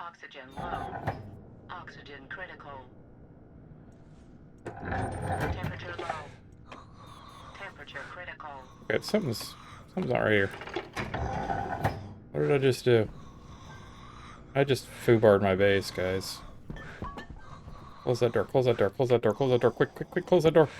Oxygen low. Oxygen critical. Temperature low. Temperature critical. Okay, something's not right here. What did I just do? I just foobarred my base, guys. Close that door, close that door, close that door, close that door, quick, quick, quick, close that door.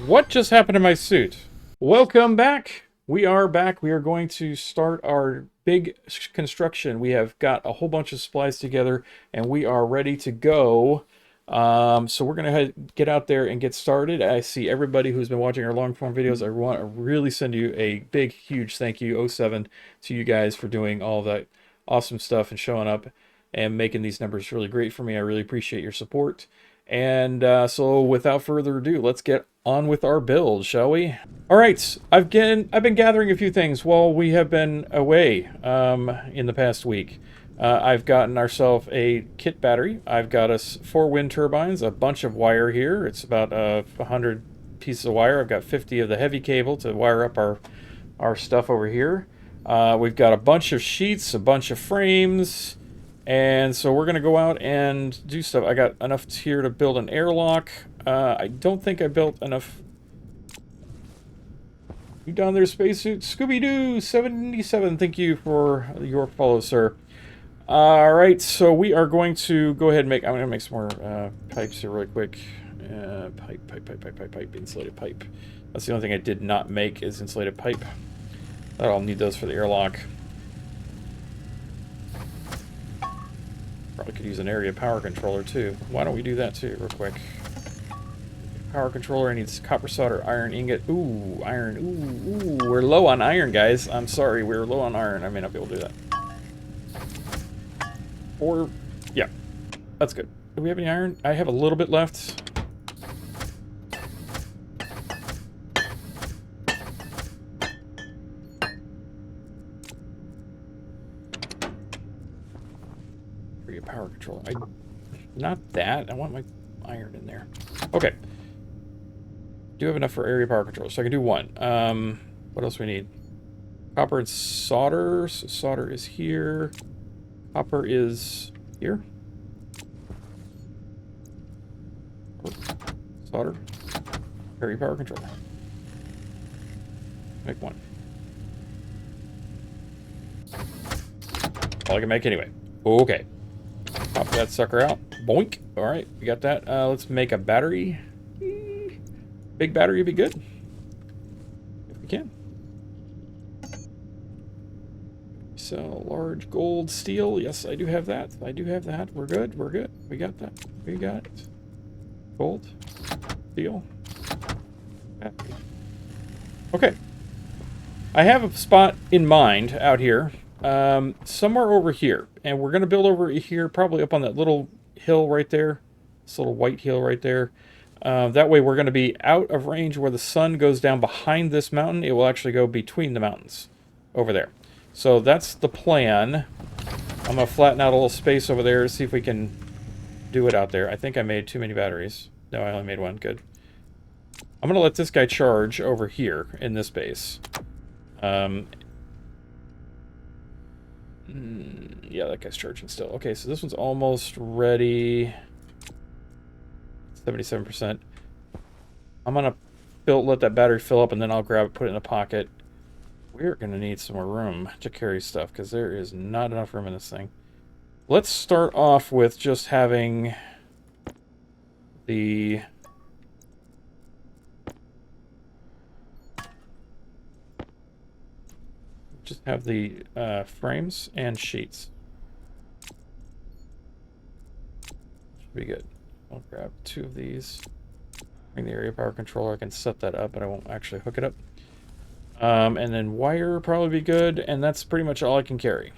What just happened to my suit? Welcome back. We are back. We are going to start our big construction. We have got a whole bunch of supplies together and we are ready to go. So we're going to get out there and get started. I see everybody who's been watching our long form videos. I want to really send you a big, huge thank you, O7, to you guys for doing all that awesome stuff and showing up and making these numbers really great for me. I really appreciate your support. And so without further ado, let's get on with our build, shall we? All right, I've been gathering a few things while we have been away in the past week. I've gotten ourselves a kit battery. I've got us 4 wind turbines, a bunch of wire here. It's about 100 pieces of wire. I've got 50 of the heavy cable to wire up our stuff over here. We've got a bunch of sheets, a bunch of frames. And so we're going to go out and do stuff. I got enough here to build an airlock. I don't think I built enough. You down there, spacesuit? Scooby-Doo 77. Thank you for your follow, sir. All right, so we are going to go ahead and make... I'm going to make some more pipes here really quick. Pipe, insulated pipe. That's the only thing I did not make is insulated pipe. I'll need those for the airlock. Probably could use an area power controller too. Why don't we do that too, real quick? Power controller needs copper solder, iron ingot. Ooh, iron. Ooh. We're low on iron, guys. I'm sorry, we're low on iron. I may not be able to do that. Or, yeah, that's good. Do we have any iron? I have a little bit left. Power controller. Not that. I want my iron in there. Okay. Do have enough for area power controller, so I can do one. What else we need? Copper and solder. So solder is here. Copper is here. Solder. Area power controller. Make one. All I can make anyway. Okay. Pop that sucker out. Boink. All right, we got that. Let's make a battery. Big battery would be good. If we can. So, large gold steel. Yes, I do have that. I do have that. We're good. We're good. We got that. We got it. Gold. Steel. Battery. Okay. I have a spot in mind out here. Somewhere over here. And we're going to build over here, probably up on that little hill right there. This little white hill right there. That way we're going to be out of range where the sun goes down behind this mountain. It will actually go between the mountains over there. So that's the plan. I'm going to flatten out a little space over there, see if we can do it out there. I think I made too many batteries. No, I only made one. Good. I'm going to let this guy charge over here in this base. Yeah, that guy's charging still. Okay, so this one's almost ready. 77%. I'm gonna let that battery fill up, and then I'll grab it, put it in a pocket. We're gonna need some more room to carry stuff because there is not enough room in this thing. Let's start off with just having the frames and sheets. Should be good. I'll grab 2 of these. Bring the area power controller. I can set that up, but I won't actually hook it up. And then wire probably be good, and that's pretty much all I can carry.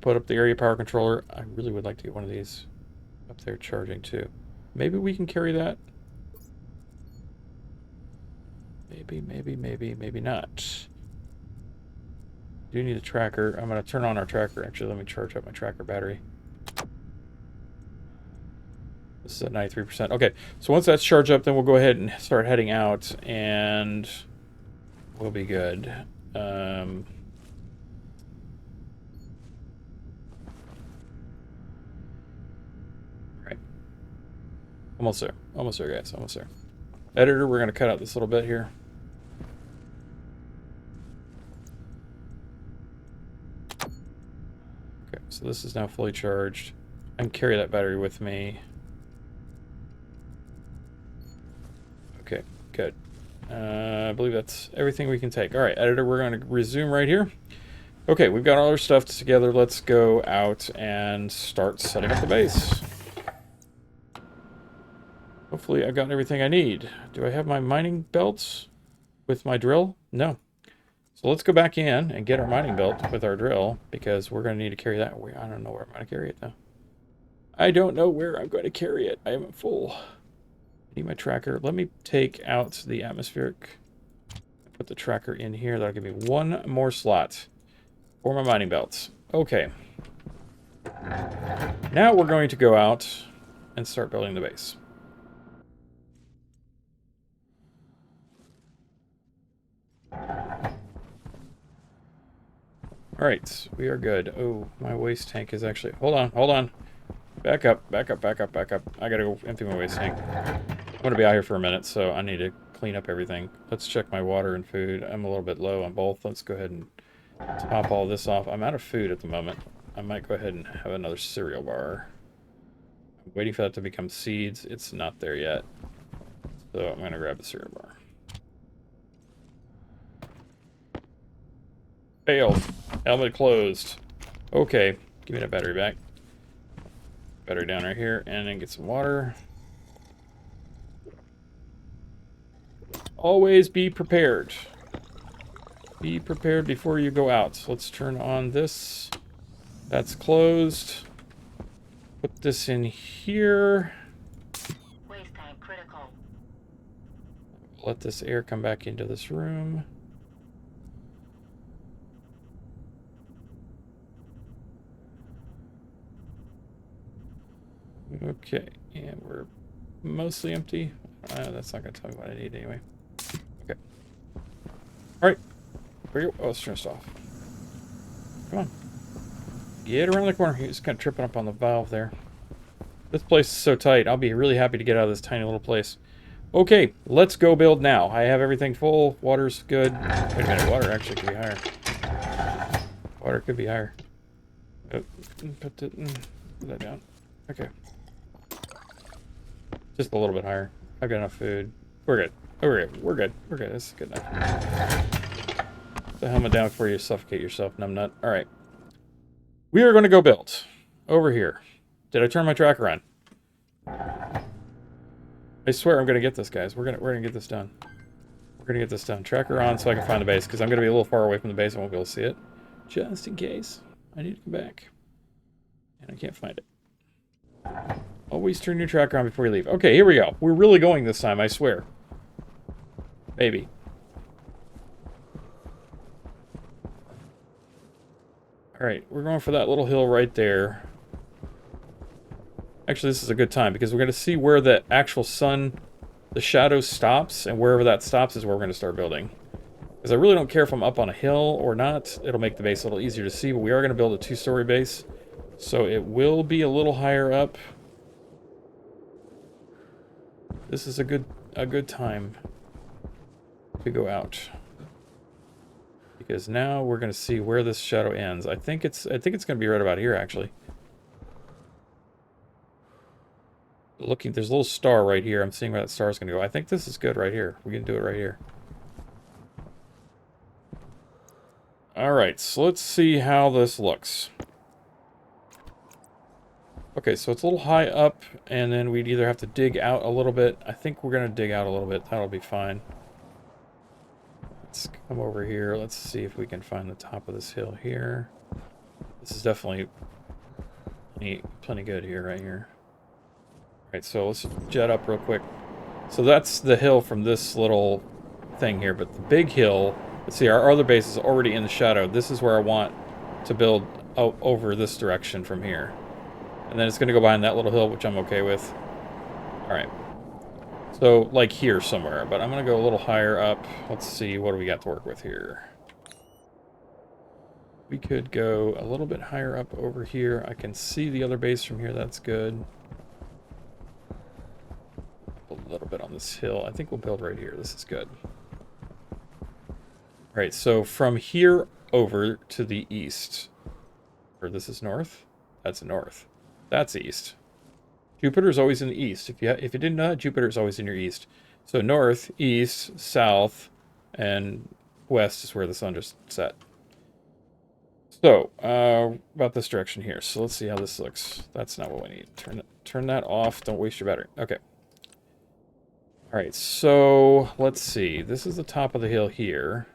Put up the area power controller. I really would like to get one of these up there charging too. Maybe we can carry that. Maybe not. Do need a tracker. I'm going to turn on our tracker. Actually, let me charge up my tracker battery. This is at 93%. Okay, so once that's charged up, then we'll go ahead and start heading out, and we'll be good. Right. Almost there. Almost there, guys. Almost there. Editor, we're going to cut out this little bit here. Okay, so this is now fully charged. I can carry that battery with me. Okay, good. I believe that's everything we can take. All right, editor, we're going to resume right here. Okay, we've got all our stuff together. Let's go out and start setting up the base. Hopefully I've got everything I need. Do I have my mining belts with my drill? No. So let's go back in and get our mining belt with our drill, because we're going to need to carry that. I don't know where I'm going to carry it, though. I don't know where I'm going to carry it. I am full. I need my tracker. Let me take out the atmospheric. Put the tracker in here. That'll give me one more slot for my mining belts. Okay. Now we're going to go out and start building the base. Alright, we are good. Oh, my waste tank is actually... Hold on. Back up. I gotta go empty my waste tank. I'm gonna be out here for a minute, so I need to clean up everything. Let's check my water and food. I'm a little bit low on both. Let's go ahead and top all this off. I'm out of food at the moment. I might go ahead and have another cereal bar. I'm waiting for that to become seeds. It's not there yet. So I'm gonna grab the cereal bar. Failed. Helmet closed. Okay, give me that battery back. Battery down right here, and then get some water. Always be prepared. Be prepared before you go out. So let's turn on this. That's closed. Put this in here. Waste tank critical. Let this air come back into this room. Okay, and we're mostly empty. That's not going to tell me what I need anyway. Okay. Alright. Here we go. Oh, let's turn this off. Come on. Get around the corner. He's kind of tripping up on the valve there. This place is so tight. I'll be really happy to get out of this tiny little place. Okay, let's go build now. I have everything full. Water's good. Wait a minute. Water actually could be higher. Water could be higher. Oh, put that down. Okay. Just a little bit higher. I've got enough food. We're good. We're good. This is good enough. Put the helmet down before you suffocate yourself, numbnut. Alright. We are going to go build. Over here. Did I turn my tracker on? I swear I'm going to get this, guys. We're gonna get this done. We're going to get this done. Tracker on so I can find the base, because I'm going to be a little far away from the base. I won't be able to see it. Just in case. I need to come back. And I can't find it. Always turn your tracker on before you leave. Okay, here we go. We're really going this time, I swear. Maybe. Alright, we're going for that little hill right there. Actually, this is a good time, because we're going to see where the actual sun, the shadow stops, and wherever that stops is where we're going to start building. Because I really don't care if I'm up on a hill or not. It'll make the base a little easier to see, but we are going to build a 2-story base. So it will be a little higher up. This is a good time to go out, because now we're going to see where this shadow ends. I think it's going to be right about here, actually. Looking, there's a little star right here. I'm seeing where that star is going to go. I think this is good right here. We can do it right here. All right, so let's see how this looks. Okay, so it's a little high up, and then we'd either have to dig out a little bit. I think we're going to dig out a little bit. That'll be fine. Let's come over here. Let's see if we can find the top of this hill here. This is definitely plenty good here, right here. All right, so let's jet up real quick. So that's the hill from this little thing here, but the big hill, let's see, our other base is already in the shadow. This is where I want to build over this direction from here. And then it's going to go behind that little hill, which I'm okay with. Alright. So, like here somewhere, but I'm going to go a little higher up. Let's see, what do we got to work with here? We could go a little bit higher up over here. I can see the other base from here, that's good. A little bit on this hill. I think we'll build right here. This is good. Alright, so from here over to the east. Or this is north? That's north. That's east. Jupiter's always in the east. If you didn't know that, Jupiter's always in your east. So north, east, south, and west is where the sun just set. So, about this direction here. So let's see how this looks. That's not what we need. Turn that off. Don't waste your battery. Okay. Alright, so let's see. This is the top of the hill here.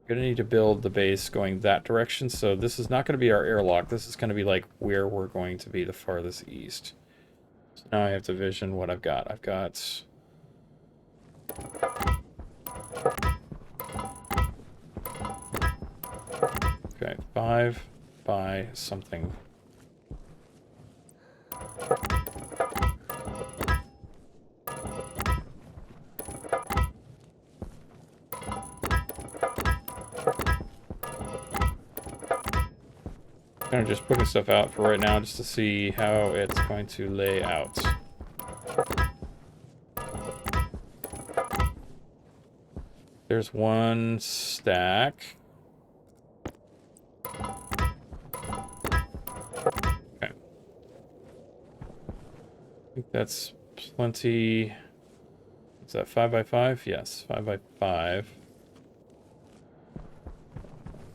Gonna need to build the base going that direction, so this is not going to be our airlock. This is going to be like where we're going to be the farthest east. So now I have to vision what I've got. I've got... Okay, 5 by something. Kind of just putting stuff out for right now just to see how it's going to lay out. There's one stack. Okay. I think that's plenty. Is that 5 by 5? Yes, 5 by 5.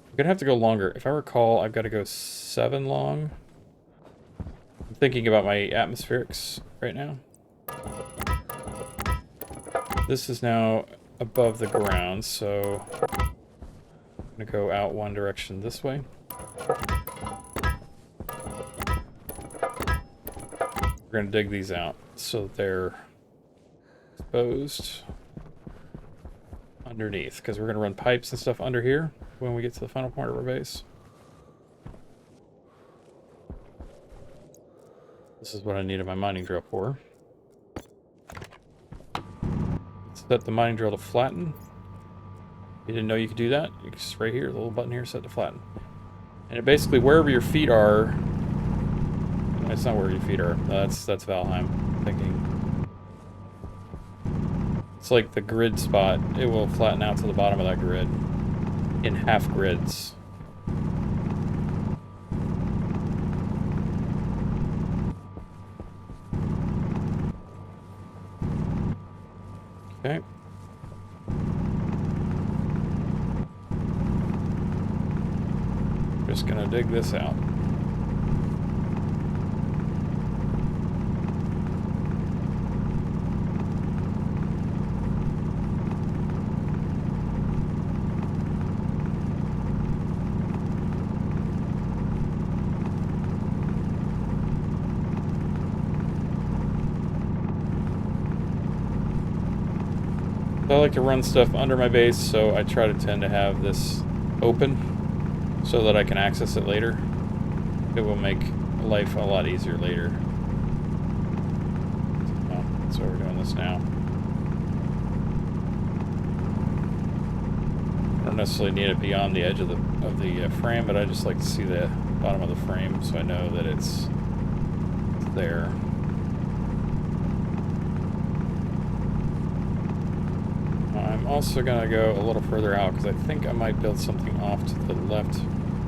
I'm gonna have to go longer. If I recall, I've got to go 7 long. I'm thinking about my atmospherics right now. This is now above the ground, so I'm gonna go out one direction this way. We're gonna dig these out so that they're exposed underneath, because we're gonna run pipes and stuff under here when we get to the final part of our base. This is what I needed my mining drill for. Set the mining drill to flatten. You didn't know you could do that? You can just right here, the little button here, set to flatten. And it basically, wherever your feet are... It's not where your feet are. That's Valheim, I'm thinking. It's like the grid spot. It will flatten out to the bottom of that grid. In half grids. Okay. Just gonna dig this out. I like to run stuff under my base, so I try to tend to have this open so that I can access it later. It will make life a lot easier later. Oh, that's why we're doing this now. I don't necessarily need it beyond the edge of the frame, but I just like to see the bottom of the frame so I know that it's there. I'm also going to go a little further out because I think I might build something off to the left.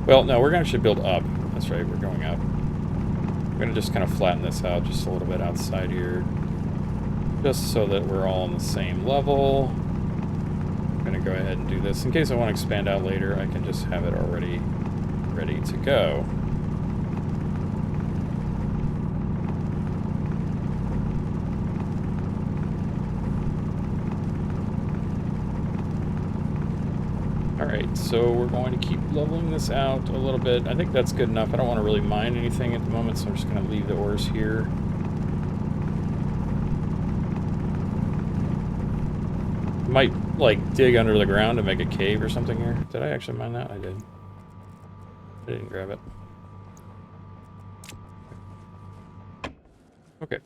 Well, no, we're going to actually build up. That's right, we're going up. I'm going to just kind of flatten this out just a little bit outside here. Just so that we're all on the same level. I'm going to go ahead and do this. In case I want to expand out later, I can just have it already ready to go. Alright, so we're going to keep leveling this out a little bit. I think that's good enough. I don't want to really mine anything at the moment, so I'm just going to leave the ores here. Might, like, dig under the ground to make a cave or something here. Did I actually mine that? I did. I didn't grab it. Okay.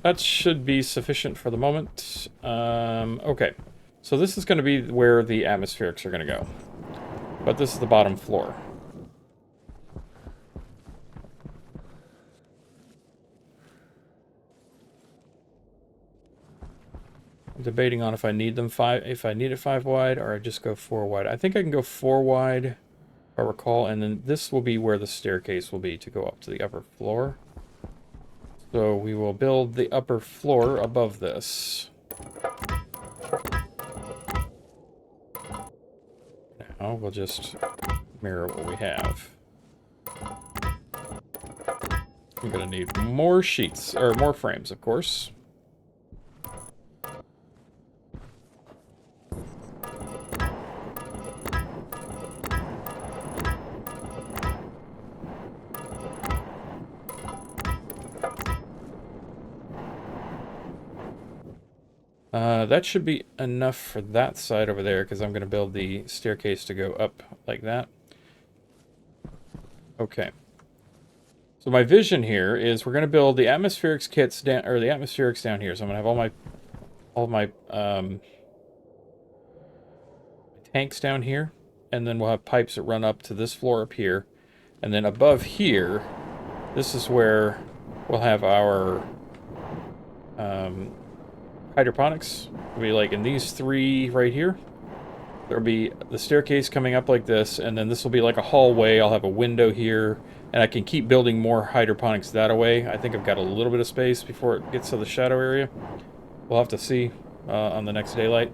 That should be sufficient for the moment. Okay. So this is going to be where the atmospherics are going to go. But this is the bottom floor. I'm debating on if I need them if I need it 5 wide, or I just go 4 wide. I think I can go 4 wide, if I recall, and then this will be where the staircase will be to go up to the upper floor. So we will build the upper floor above this. Now we'll just mirror what we have. I'm gonna need more sheets, or more frames, of course. That should be enough for that side over there, because I'm going to build the staircase to go up like that. Okay. So my vision here is we're going to build the atmospherics kits down, or the atmospherics down here. So I'm going to have all my tanks down here, and then we'll have pipes that run up to this floor up here, and then above here, this is where we'll have our hydroponics. It'll be like in these 3 right here. There'll be the staircase coming up like this, and then this will be like a hallway. I'll have a window here, and I can keep building more hydroponics that way. I think I've got a little bit of space before it gets to the shadow area. We'll have to see on the next daylight.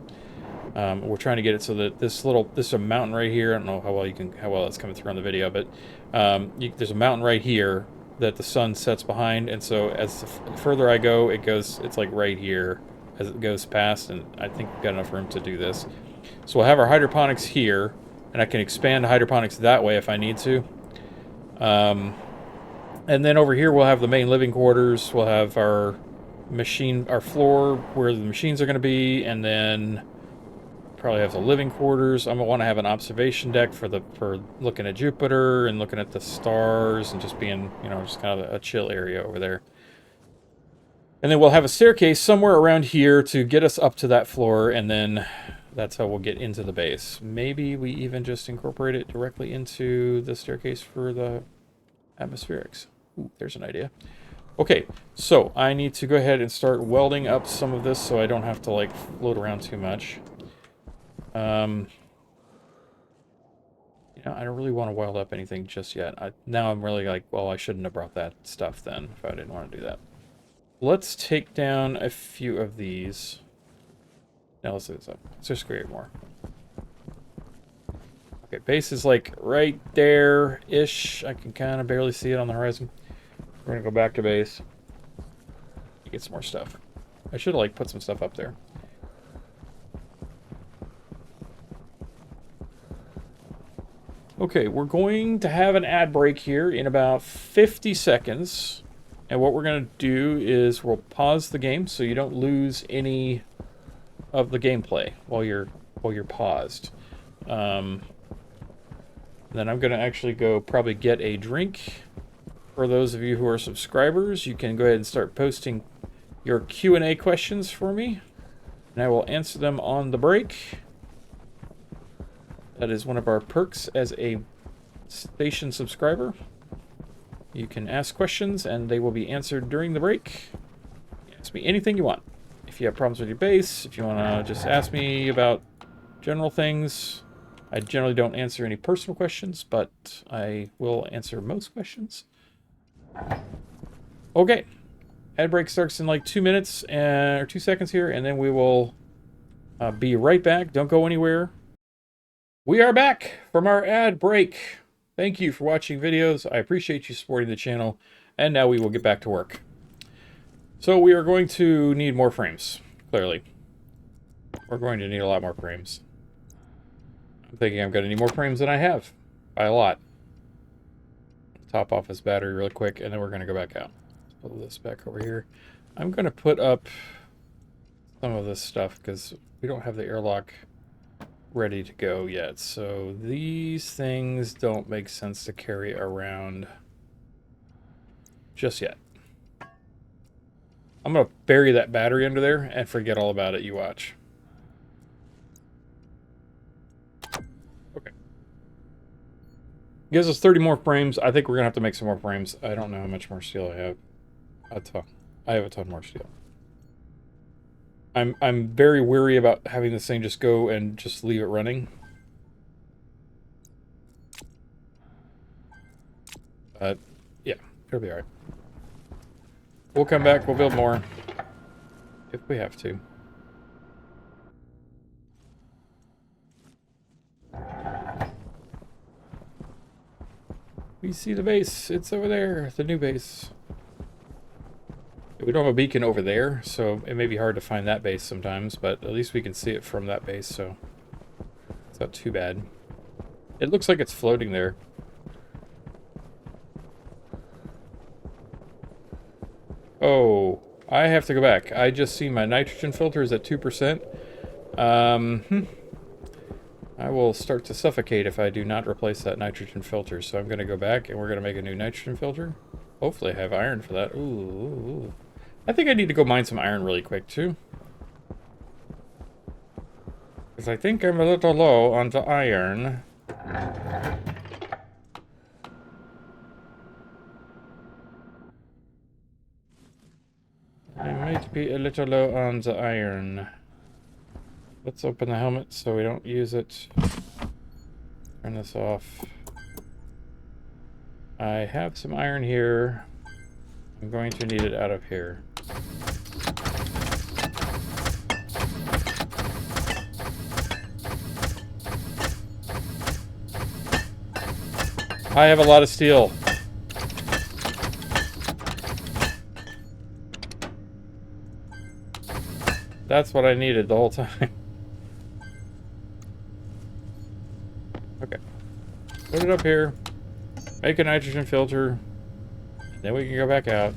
We're trying to get it so that this is a mountain right here. I don't know how well it's coming through on the video, but there's a mountain right here that the sun sets behind, and so as the further I go, it's like right here as it goes past, and I think we've got enough room to do this. So we'll have our hydroponics here, and I can expand hydroponics that way if I need to. And then over here we'll have the main living quarters. We'll have our floor where the machines are going to be, and then probably have the living quarters. I'm gonna want to have an observation deck for looking at Jupiter and looking at the stars and just being, just kind of a chill area over there. And then we'll have a staircase somewhere around here to get us up to that floor, and then that's how we'll get into the base. Maybe we even just incorporate it directly into the staircase for the atmospherics. Ooh, there's an idea. Okay, so I need to go ahead and start welding up some of this so I don't have to like float around too much. I don't really want to weld up anything just yet. Now I'm really like, well, I shouldn't have brought that stuff then if I didn't want to do that. Let's take down a few of these. Now let's do this up. Let's just create more. Okay, base is like right there-ish. I can kind of barely see it on the horizon. We're gonna go back to base. Get some more stuff. I should have like put some stuff up there. Okay, we're going to have an ad break here in about 50 seconds. And what we're going to do is we'll pause the game so you don't lose any of the gameplay while you're paused. Then I'm going to actually go probably get a drink. For those of you who are subscribers, you can go ahead and start posting your Q&A questions for me, and I will answer them on the break. That is one of our perks as a station subscriber. You can ask questions and they will be answered during the break. Ask me anything you want. If you have problems with your base, if you want to just ask me about general things. I generally don't answer any personal questions, but I will answer most questions. Okay. Ad break starts in like 2 minutes or 2 seconds here, and then we will be right back. Don't go anywhere. We are back from our ad break. Thank you for watching videos. I appreciate you supporting the channel. And now we will get back to work. So we are going to need more frames, clearly. We're going to need a lot more frames. I'm thinking I'm going to need more frames than I have. By a lot. Top off this battery really quick, and then we're going to go back out. Pull this back over here. I'm going to put up some of this stuff because we don't have the airlock ready to go yet, so these things don't make sense to carry around just yet. I'm going to bury that battery under there and forget all about it. You watch. Okay. Gives us 30 more frames. I think we're going to have to make some more frames. I don't know how much more steel I have. A ton. I have a ton more steel. I'm very weary about having this thing just go and just leave it running. But, yeah, it'll be alright. We'll come back, we'll build more. If we have to. We see the base. It's over there, the new base. We don't have a beacon over there, so it may be hard to find that base sometimes, but at least we can see it from that base, so it's not too bad. It looks like it's floating there. Oh, I have to go back. I just see my nitrogen filter is at 2%. I will start to suffocate if I do not replace that nitrogen filter, so I'm going to go back and we're going to make a new nitrogen filter. Hopefully I have iron for that. Ooh. I think I need to go mine some iron really quick, too. Because I think I'm a little low on the iron. I might be a little low on the iron. Let's open the helmet so we don't use it. Turn this off. I have some iron here. I'm going to need it out of here. I have a lot of steel. That's what I needed the whole time. Okay. Put it up here. Make a nitrogen filter. Then we can go back out.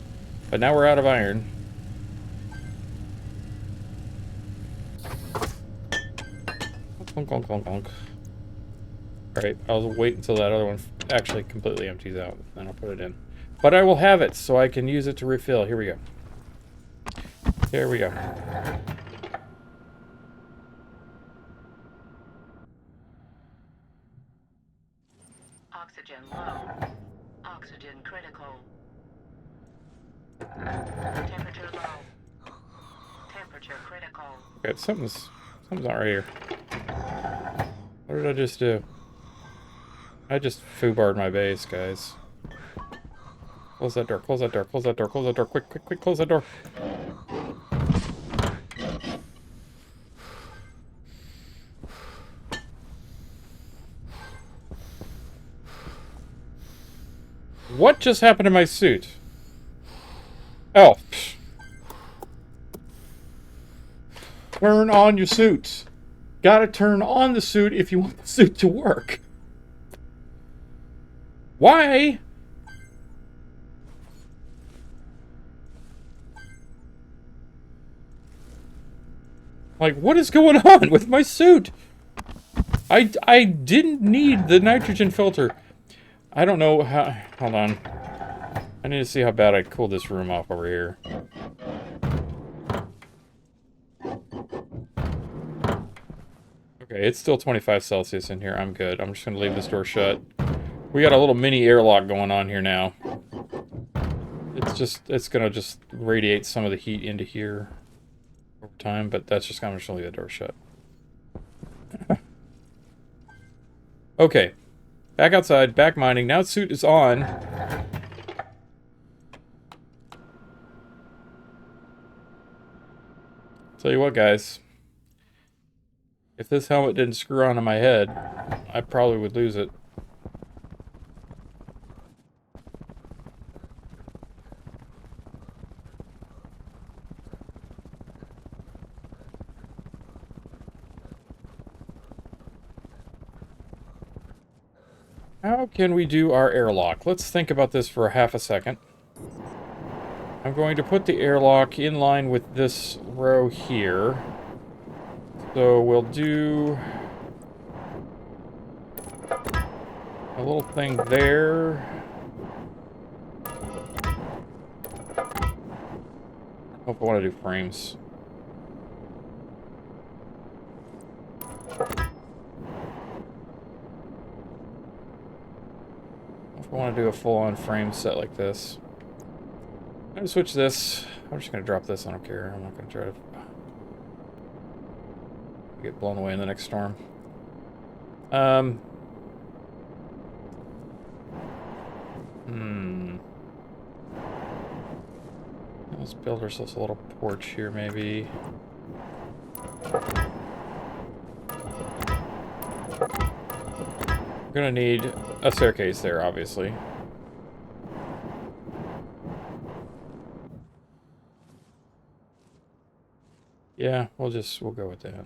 But now we're out of iron. Clunk, clunk, clunk, clunk. Alright, I'll wait until that other one actually completely empties out. Then I'll put it in. But I will have it so I can use it to refill. Here we go. There we go. Oxygen low. Oxygen critical. Temperature low. Temperature critical. Okay, something's not right here. What did I just do? I just foobarred my base, guys. Close that door, close that door, close that door, close that door, quick, quick, quick, close that door. What just happened to my suit? Oh. Turn on your suit. Gotta turn on the suit if you want the suit to work. Why? Like, what is going on with my suit? I didn't need the nitrogen filter. I don't know how... Hold on. I need to see how bad I cooled this room off over here. Okay, it's still 25 Celsius in here. I'm good. I'm just going to leave this door shut. We got a little mini airlock going on here now. It's going to just radiate some of the heat into here over time, but that's just going to leave the door shut. Okay. Back outside, back mining. Now the suit is on. Tell you what, guys. If this helmet didn't screw onto my head, I probably would lose it. How can we do our airlock? Let's think about this for half a second. I'm going to put the airlock in line with this row here. So we'll do a little thing there. Hope I want to do frames. If I want to do a full-on frame set like this. I'm going to switch this. I'm just going to drop this. I don't care. I'm not going to try to get blown away in the next storm. Let's build ourselves a little porch here, maybe. We're gonna need a staircase there, obviously. Yeah, we'll go with that. Go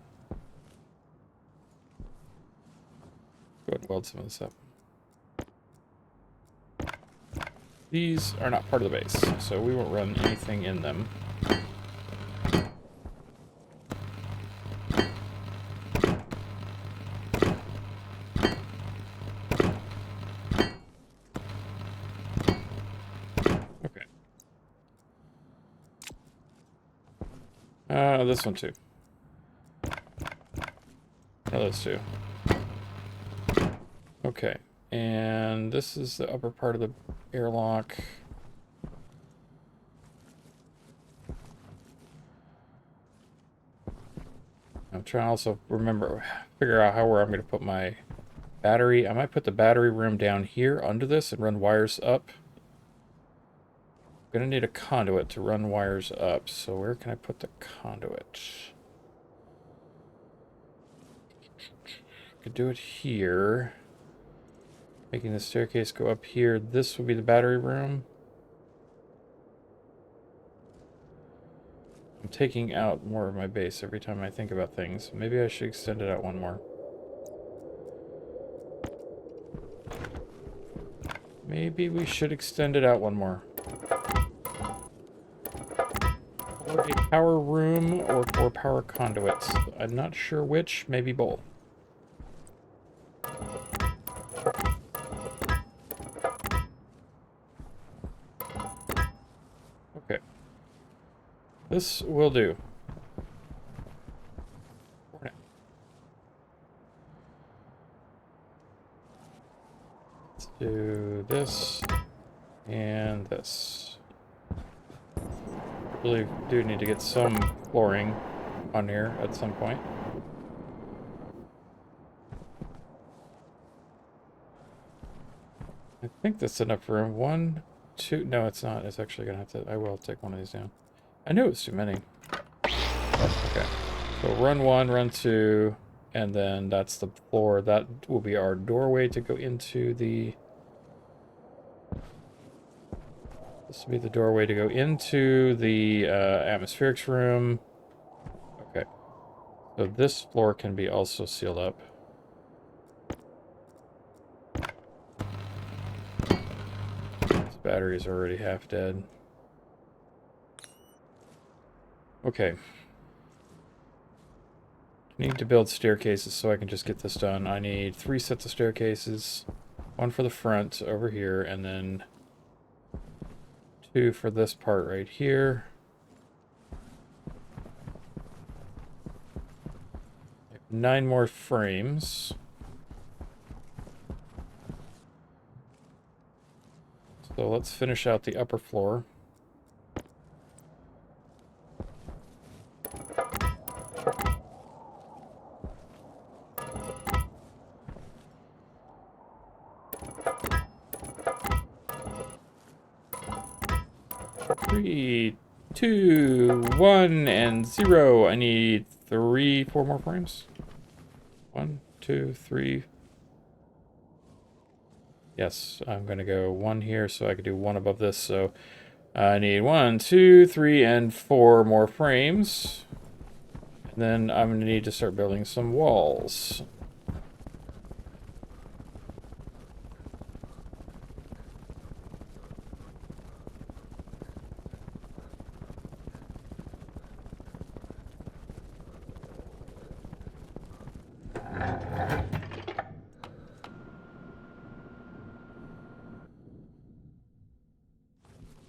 ahead and weld some of this up. These are not part of the base, so we won't run anything in them. Okay. This one too. No, those two. Okay. And this is the upper part of the airlock. I'm trying to also figure out where I'm going to put my battery. I might put the battery room down here under this and run wires up. I'm going to need a conduit to run wires up. So where can I put the conduit? I could do it here. Making the staircase go up here. This will be the battery room. I'm taking out more of my base every time I think about things. Maybe I should extend it out one more. Maybe we should extend it out one more. Or a power room or power conduits. I'm not sure which. Maybe both. Okay. This will do. For now. Let's do this and this. Really do need to get some flooring on here at some point. I think that's enough room. 1, 2. No, it's not. It's actually gonna have to. I will take one of these down. I knew it was too many. Okay. So run 1, run 2, and then that's the floor. That will be our doorway to go into the. This will be the doorway to go into the atmospherics room. Okay. So this floor can be also sealed up. This battery is already half dead. Okay. I need to build staircases so I can just get this done. I need 3 sets of staircases. 1 for the front over here, and then 2 for this part right here. 9 more frames. So let's finish out the upper floor. Three, 2, 1, and 0. I need 4 more frames. 1, 2, 3. Yes, I'm going to go 1 here so I can do 1 above this. So I need 1, 2, 3, and 4 more frames. And then I'm going to need to start building some walls.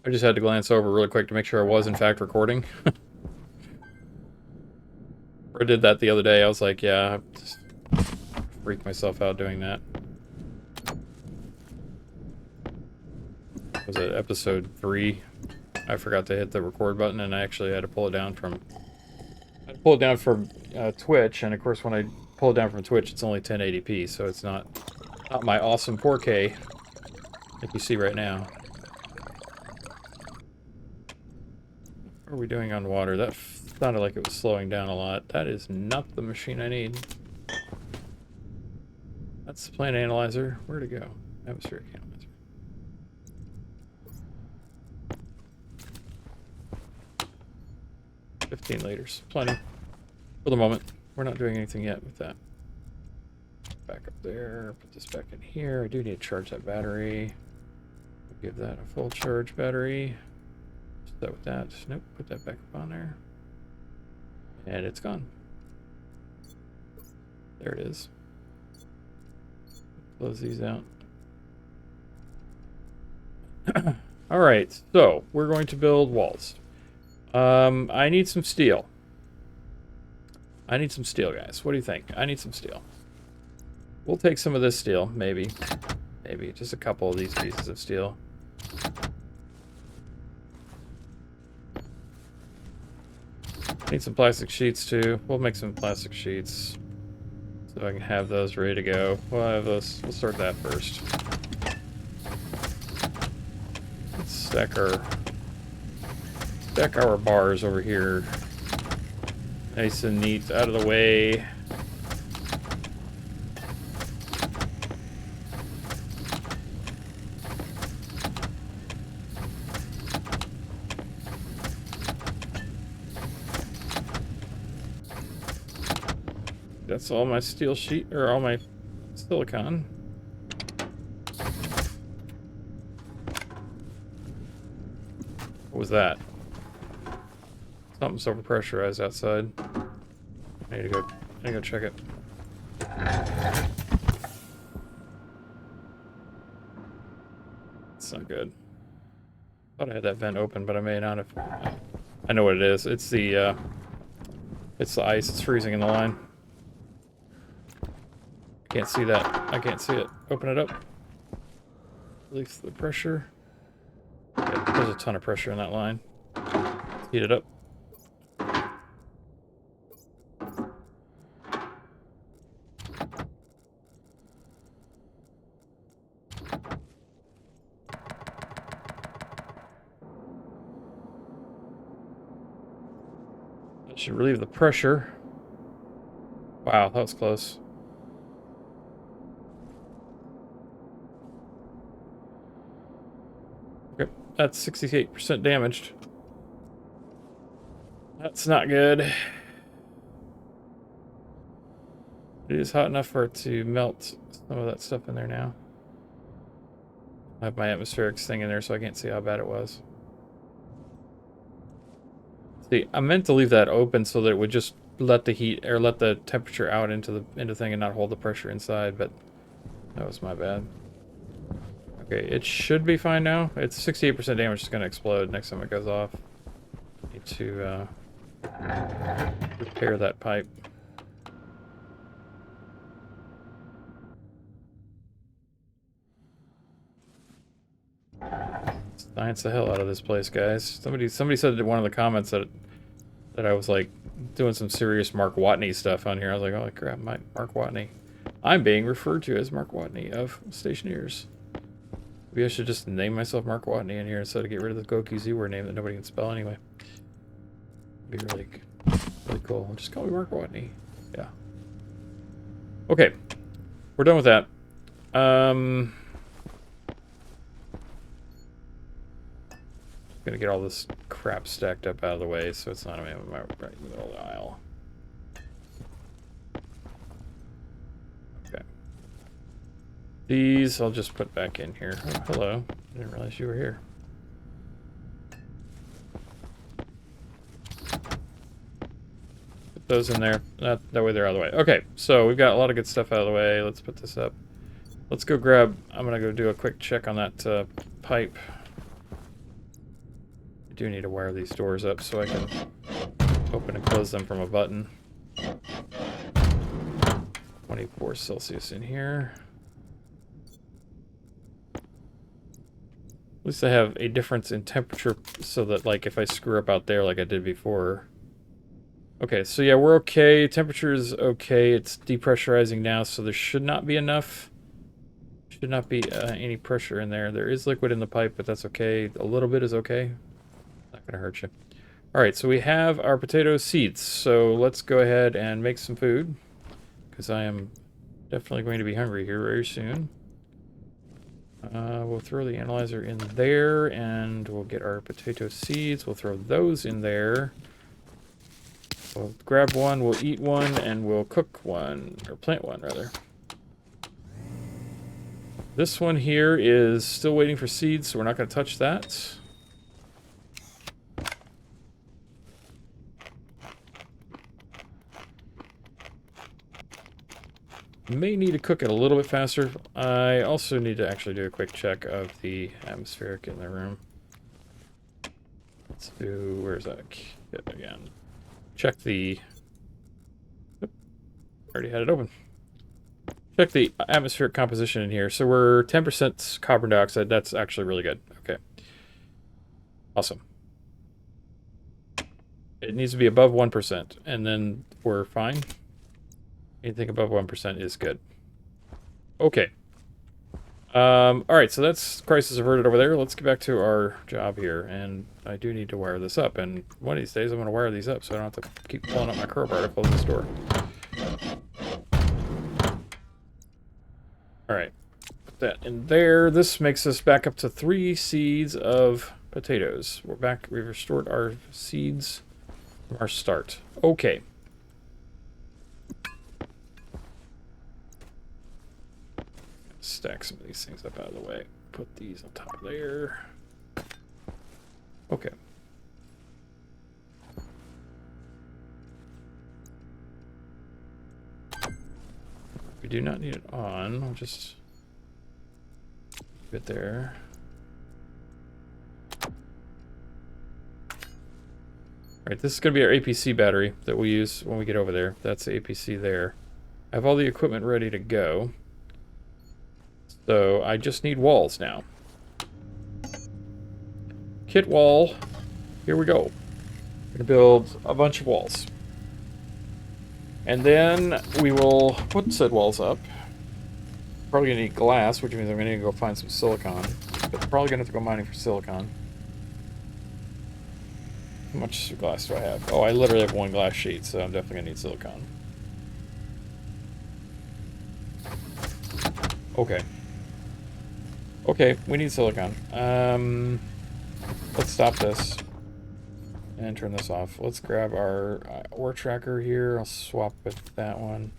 I just had to glance over really quick to make sure I was in fact recording. I did that the other day. I was like, yeah, I just freaked myself out doing that. Was it episode 3? I forgot to hit the record button, and I actually had to pull it down from Twitch. And of course, when I pull it down from Twitch, it's only 1080p, so it's not my awesome 4K like you see right now. What are we doing on water? That sounded like it was slowing down a lot. That is not the machine I need. That's the plant analyzer. Where'd it go? Atmospheric analyzer. $15 liters. Plenty. For the moment. We're not doing anything yet with that. Back up there. Put this back in here. I do need to charge that battery. Give that a full charge battery. That with that. Nope, put that back up on there. And it's gone. There it is. Close these out. Alright, so we're going to build walls. I need some steel. I need some steel, guys. What do you think? I need some steel. We'll take some of this steel, maybe. Maybe. Just a couple of these pieces of steel. Need some plastic sheets too. We'll make some plastic sheets so I can have those ready to go. We'll have those. We'll start that first. Let's stack our bars over here. Nice and neat, out of the way. That's all my steel sheet, or all my silicon. What was that? Something's over-pressurized outside. I need to go check it. It's not good. Thought I had that vent open, but I may not have. I know what it is. It's the ice. It's freezing in the line. Can't see that. I can't see it. Open it up. Release the pressure. Yeah, there's a ton of pressure in that line. Heat it up. That should relieve the pressure. Wow, that was close. Okay, that's 68% damaged. That's not good. It is hot enough for it to melt some of that stuff in there now. I have my atmospherics thing in there, so I can't see how bad it was. See, I meant to leave that open so that it would just let the heat or let the temperature out into the thing and not hold the pressure inside, but that was my bad. Okay, it should be fine now. It's 68% damage. It's going to explode next time it goes off. Need to repair that pipe. Science the hell out of this place, guys. Somebody said in one of the comments that I was like doing some serious Mark Watney stuff on here. I was like, oh crap, Mark Watney. I'm being referred to as Mark Watney of Stationeers. Maybe I should just name myself Mark Watney in here instead of get rid of the GokouZWAR name that nobody can spell anyway. It'd be really cool. Just call me Mark Watney. Yeah. Okay. We're done with that. Gonna get all this crap stacked up out of the way so it's not right in the middle of the aisle. Okay. These I'll just put back in here. Oh, hello. I didn't realize you were here. Put those in there. That way they're out of the way. Okay, so we've got a lot of good stuff out of the way. Let's put this up. Let's go grab... I'm gonna go do a quick check on that pipe. do need to wire these doors up so I can open and close them from a button. 24 Celsius in here. At least I have a difference in temperature so that, like, if I screw up out there like I did before. Okay, so yeah, we're okay. Temperature is okay. It's depressurizing now, so there should not be enough. Should not be any pressure in there. There is liquid in the pipe, but that's okay. A little bit is okay. Not gonna hurt you. All right, so we have our potato seeds. So let's go ahead and make some food, because I am definitely going to be hungry here very soon. We'll throw the analyzer in there, and we'll get our potato seeds. We'll throw those in there. We'll grab one, we'll eat one, and we'll cook one, or plant one, rather. This one here is still waiting for seeds, so we're not going to touch that. May need to cook it a little bit faster. I also need to actually do a quick check of the atmospheric in the room. Let's do, where's that kit again? Check the, oop, already had it open. Check the atmospheric composition in here. So we're 10% carbon dioxide. That's actually really good. Okay. Awesome. It needs to be above 1%, and then we're fine. Anything above 1% is good. Okay. Alright, so that's crisis averted over there. Let's get back to our job here. And I do need to wire this up. And one of these days I'm going to wire these up so I don't have to keep pulling up my crowbar to close this door. Alright. Put that in there. This makes us back up to 3 seeds of potatoes. We're back. We've restored our seeds from our start. Okay. Stack some of these things up out of the way. Put these on top of there. Okay. We do not need it on. I'll just leave it there. Alright, this is going to be our APC battery that we use when we get over there. That's the APC there. I have all the equipment ready to go. So I just need walls now. Kit wall. Here we go. We're going to build a bunch of walls. And then we will put said walls up. Probably going to need glass, which means I'm going to need to go find some silicon. But probably going to have to go mining for silicon. How much glass do I have? Oh, I literally have 1 glass sheet, so I'm definitely going to need silicon. Okay. Okay, we need silicon. Let's stop this and turn this off. Let's grab our ore tracker here. I'll swap with that one.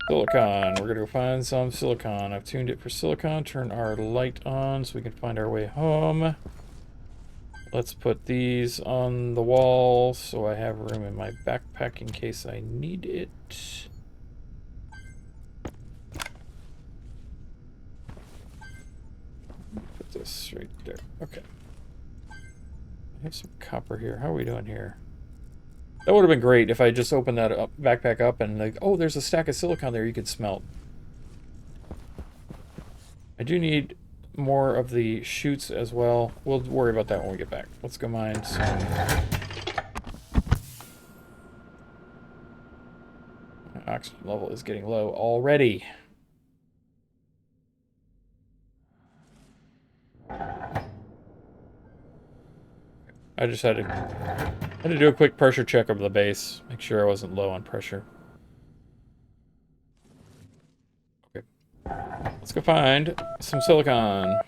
Silicon. We're gonna go find some silicon. I've tuned it for silicon. Turn our light on so we can find our way home. Let's put these on the wall so I have room in my backpack in case I need it. This right there. Okay. I have some copper here. How are we doing here? That would have been great if I just opened that up, backpack up and like, oh, there's a stack of silicon there you could smelt. I do need more of the chutes as well. We'll worry about that when we get back. Let's go mine some. My oxygen level is getting low already. I just had to do a quick pressure check of the base, make sure I wasn't low on pressure. Okay. Let's go find some silicon.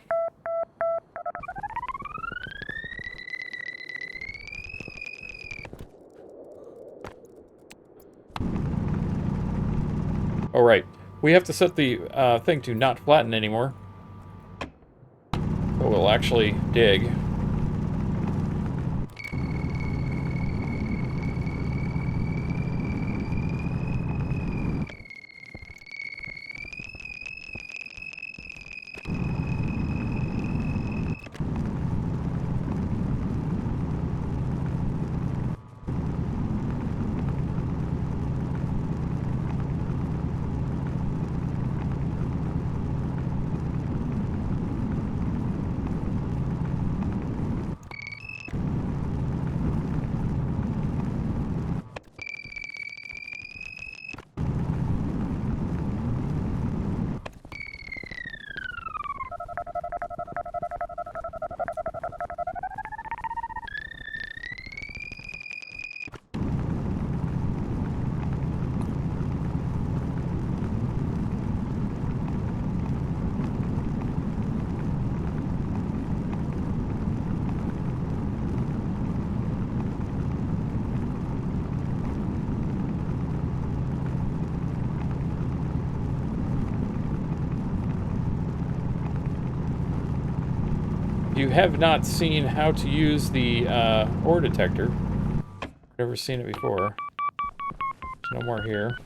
All right. We have to set the thing to not flatten anymore. So we'll actually dig. If you have not seen how to use the ore detector, never seen it before. There's no more here.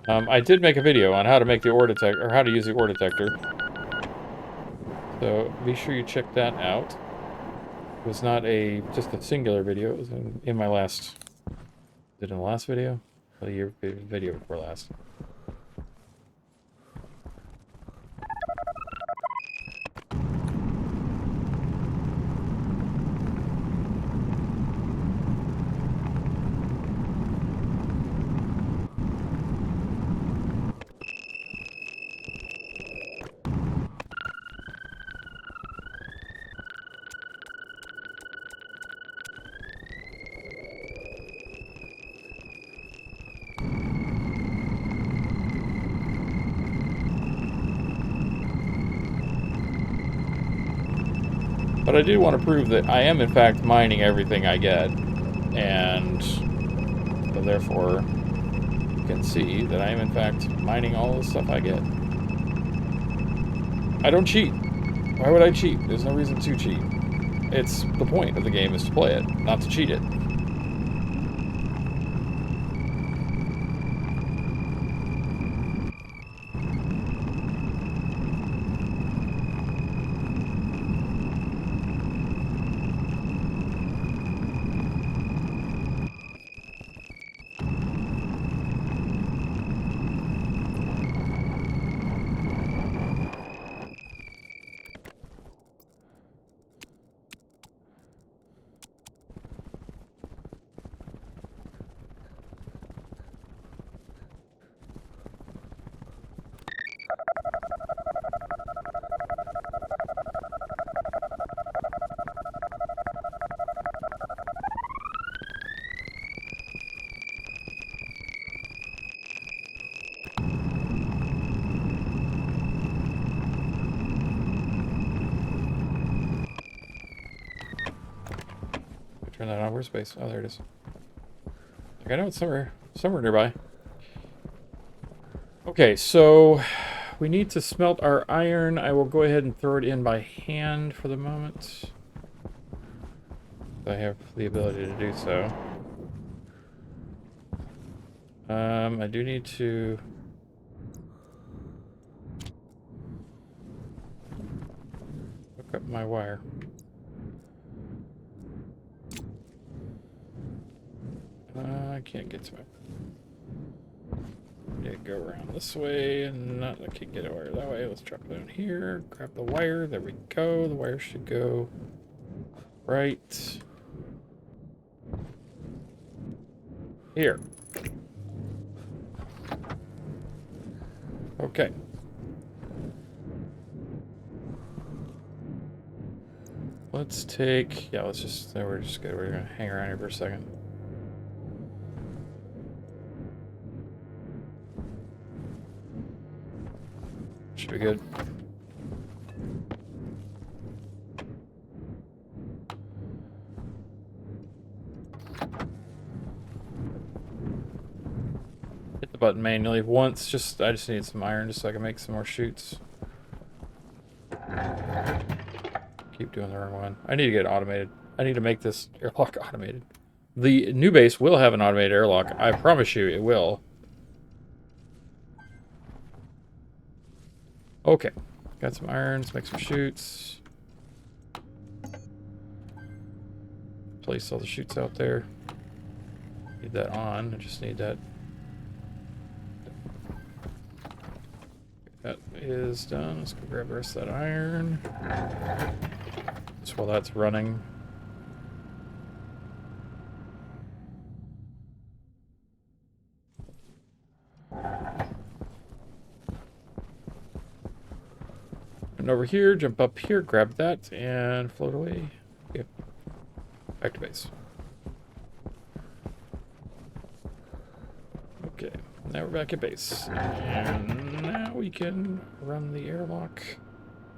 I did make a video on how to make the ore detector, or how to use the ore detector. So be sure you check that out. It was not just a singular video. It was in my last. Is it in the last video? Or the year video before last. But I do want to prove that I am, in fact, mining everything I get. And so therefore, you can see that I am, in fact, mining all the stuff I get. I don't cheat. Why would I cheat? There's no reason to cheat. It's the point of the game is to play it, not to cheat it. Turn that on. Where's space? Oh, there it is. I know it's somewhere nearby. Okay, so we need to smelt our iron. I will go ahead and throw it in by hand for the moment. I have the ability to do so. I do need to hook up my wire. I can't get to my... Yeah, go around this way and not... I can't get a wire that way. Let's drop it down here. Grab the wire. There we go. The wire should go right here. Okay. Let's take... Yeah, let's just... We're just good. We're going to hang around here for a second. Should be good. Hit the button manually once. I just need some iron just so I can make some more chutes. Keep doing the wrong one. I need to get it automated. I need to make this airlock automated. The new base will have an automated airlock. I promise you it will. Okay. Got some irons, make some chutes. Place all the chutes out there. Need that on. I just need that. That is done. Let's go grab the rest of that iron. Just while that's running. And over here, jump up here, grab that, and float away. Yep. Back to base. Okay, now we're back at base. And now we can run the airlock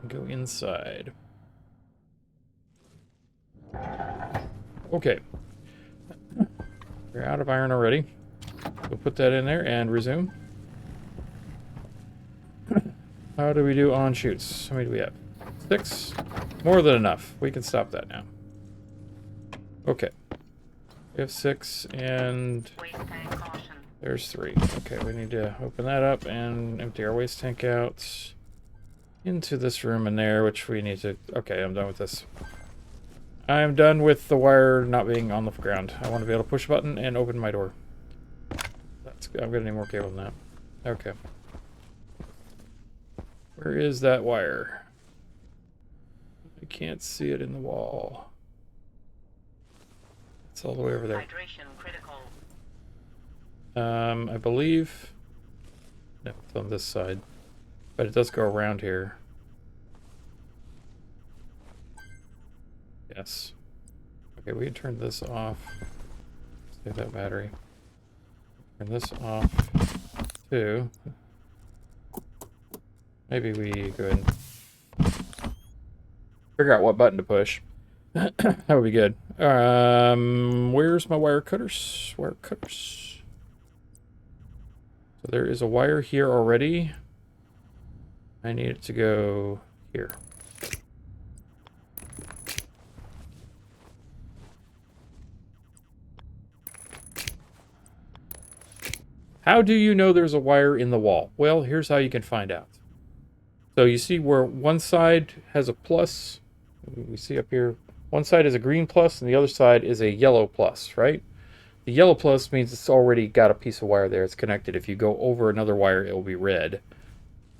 and go inside. Okay. We're out of iron already. We'll put that in there and resume. How do we do on shoots? How many do we have? 6. More than enough. We can stop that now. Okay. We have 6 and Waste tank caution. there's 3. Okay, we need to open that up and empty our waste tank out into this room in there, which we need to... Okay, I'm done with this. I'm done with the wire not being on the ground. I want to be able to push a button and open my door. That's good. I'm going to need more cable than that. Okay. Where is that wire? I can't see it in the wall. It's all the way over there. Hydration critical. I believe... No, it's on this side. But it does go around here. Yes. Okay, we can turn this off. Save that battery. Turn this off too. Maybe we go ahead and figure out what button to push. That would be good. Where's my wire cutters? Wire cutters. So there is a wire here already. I need it to go here. How do you know there's a wire in the wall? Well, here's how you can find out. So you see where one side has a plus. We see up here, one side is a green plus and the other side is a yellow plus, right? The yellow plus means it's already got a piece of wire there. It's connected. If you go over another wire, it will be red.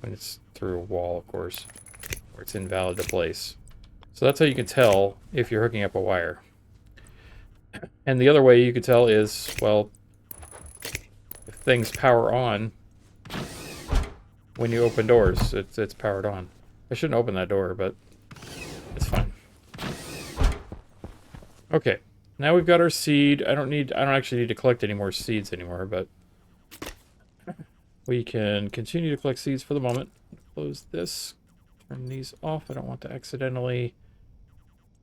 When it's through a wall, of course, or it's invalid to place. So that's how you can tell if you're hooking up a wire. And the other way you can tell is, well, if things power on when you open doors, it's powered on. I shouldn't open that door, but it's fine. Okay, now we've got our seed. I don't actually need to collect any more seeds anymore, but we can continue to collect seeds for the moment. Close this. Turn these off. I don't want to accidentally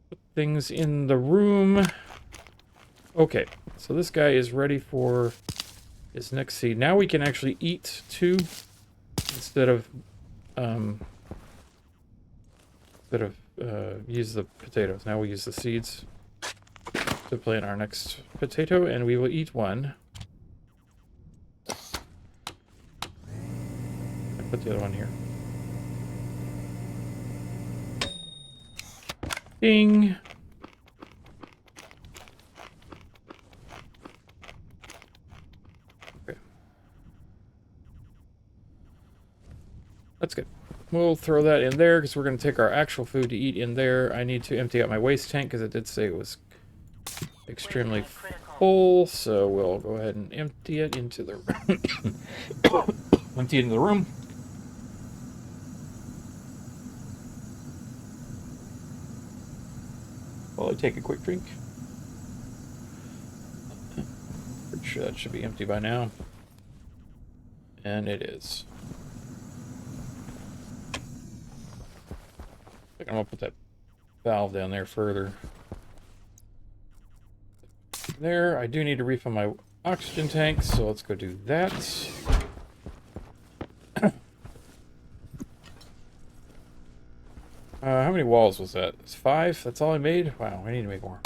put things in the room. Okay, so this guy is ready for his next seed. Now we can actually eat 2 instead of use the potatoes. Now we use the seeds to plant our next potato, and we will eat 1. Put the other one here. Ding! Okay. That's good. We'll throw that in there because we're going to take our actual food to eat in there. I need to empty out my waste tank because it did say it was extremely full, so we'll go ahead and empty it into the empty it into the room. While I take a quick drink. Pretty sure that should be empty by now. And it is. I think I'm gonna put that valve down there further. There, I do need to refill my oxygen tank, so let's go do that. How many walls was that? It's 5? That's all I made? Wow, I need to make more.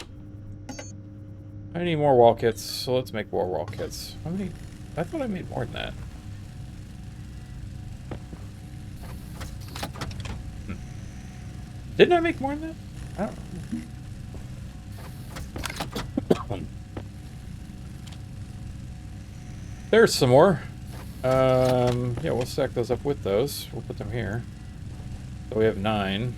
I need more wall kits, so let's make more wall kits. How many? I thought I made more than that. Didn't I make more than that? I don't know. There's some more. Yeah, we'll stack those up with those. We'll put them here. So we have 9.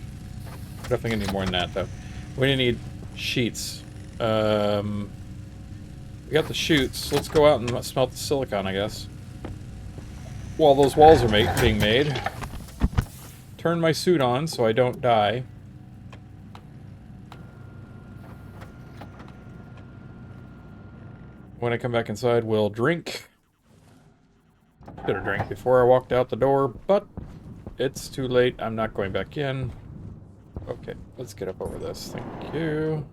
Definitely gonna need more than that, though. We need sheets. We got the chutes. Let's go out and smelt the silicon, I guess. While those walls are being made. Turn my suit on so I don't die. When I come back inside, we'll drink. Should have drank before I walked out the door, but it's too late. I'm not going back in. Okay, let's get up over this. Thank you.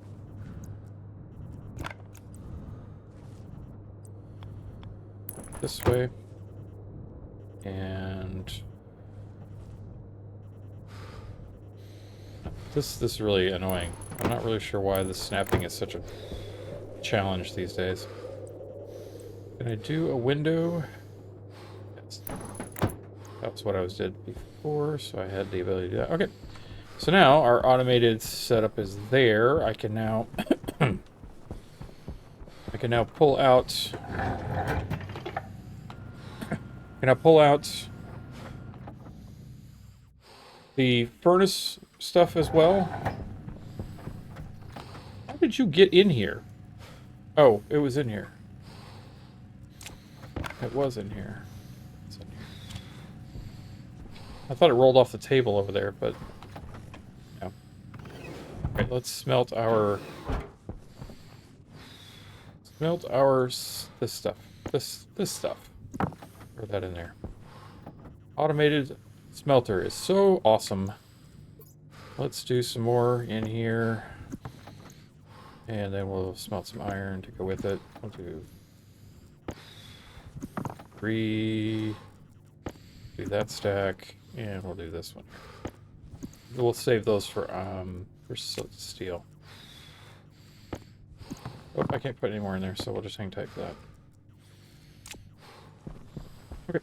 This way. And This is really annoying. I'm not really sure why the snapping is such a challenge these days. Can I do a window? Yes. That's what I did before, so I had the ability to do that. Okay. So now our automated setup is there. I can now pull out the furnace stuff as well. How did you get in here? Oh, it was in here. It was in here. It's in here. I thought it rolled off the table over there, but no. Alright, let's smelt our this stuff. This stuff. Throw that in there. Automated smelter is so awesome. Let's do some more in here. And then we'll smelt some iron to go with it. 1, 2, 3. Do that stack. And we'll do this one. We'll save those for steel. Oh, I can't put any more in there, so we'll just hang tight for that. Okay.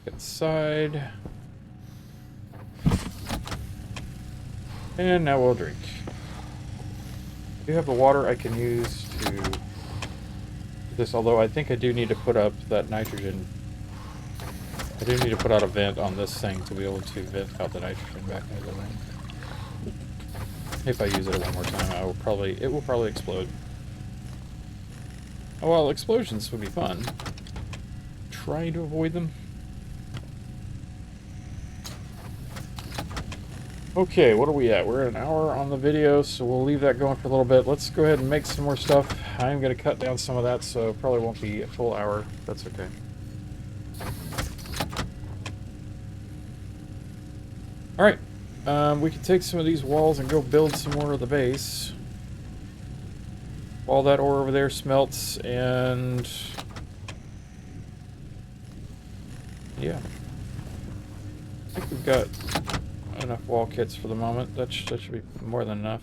Get side. And now we'll drink. I do have the water I can use to do this, although I think I do need to put up that nitrogen. I do need to put out a vent on this thing to be able to vent out the nitrogen back into the room. If I use it one more time, it will probably explode. Oh well, explosions would be fun. Trying to avoid them. Okay, what are we at? We're at an hour on the video, so we'll leave that going for a little bit. Let's go ahead and make some more stuff. I'm going to cut down some of that, so it probably won't be a full hour. That's okay. Alright, we can take some of these walls and go build some more of the base. While that ore over there smelts, and yeah. I think we've got enough wall kits for the moment. That should be more than enough.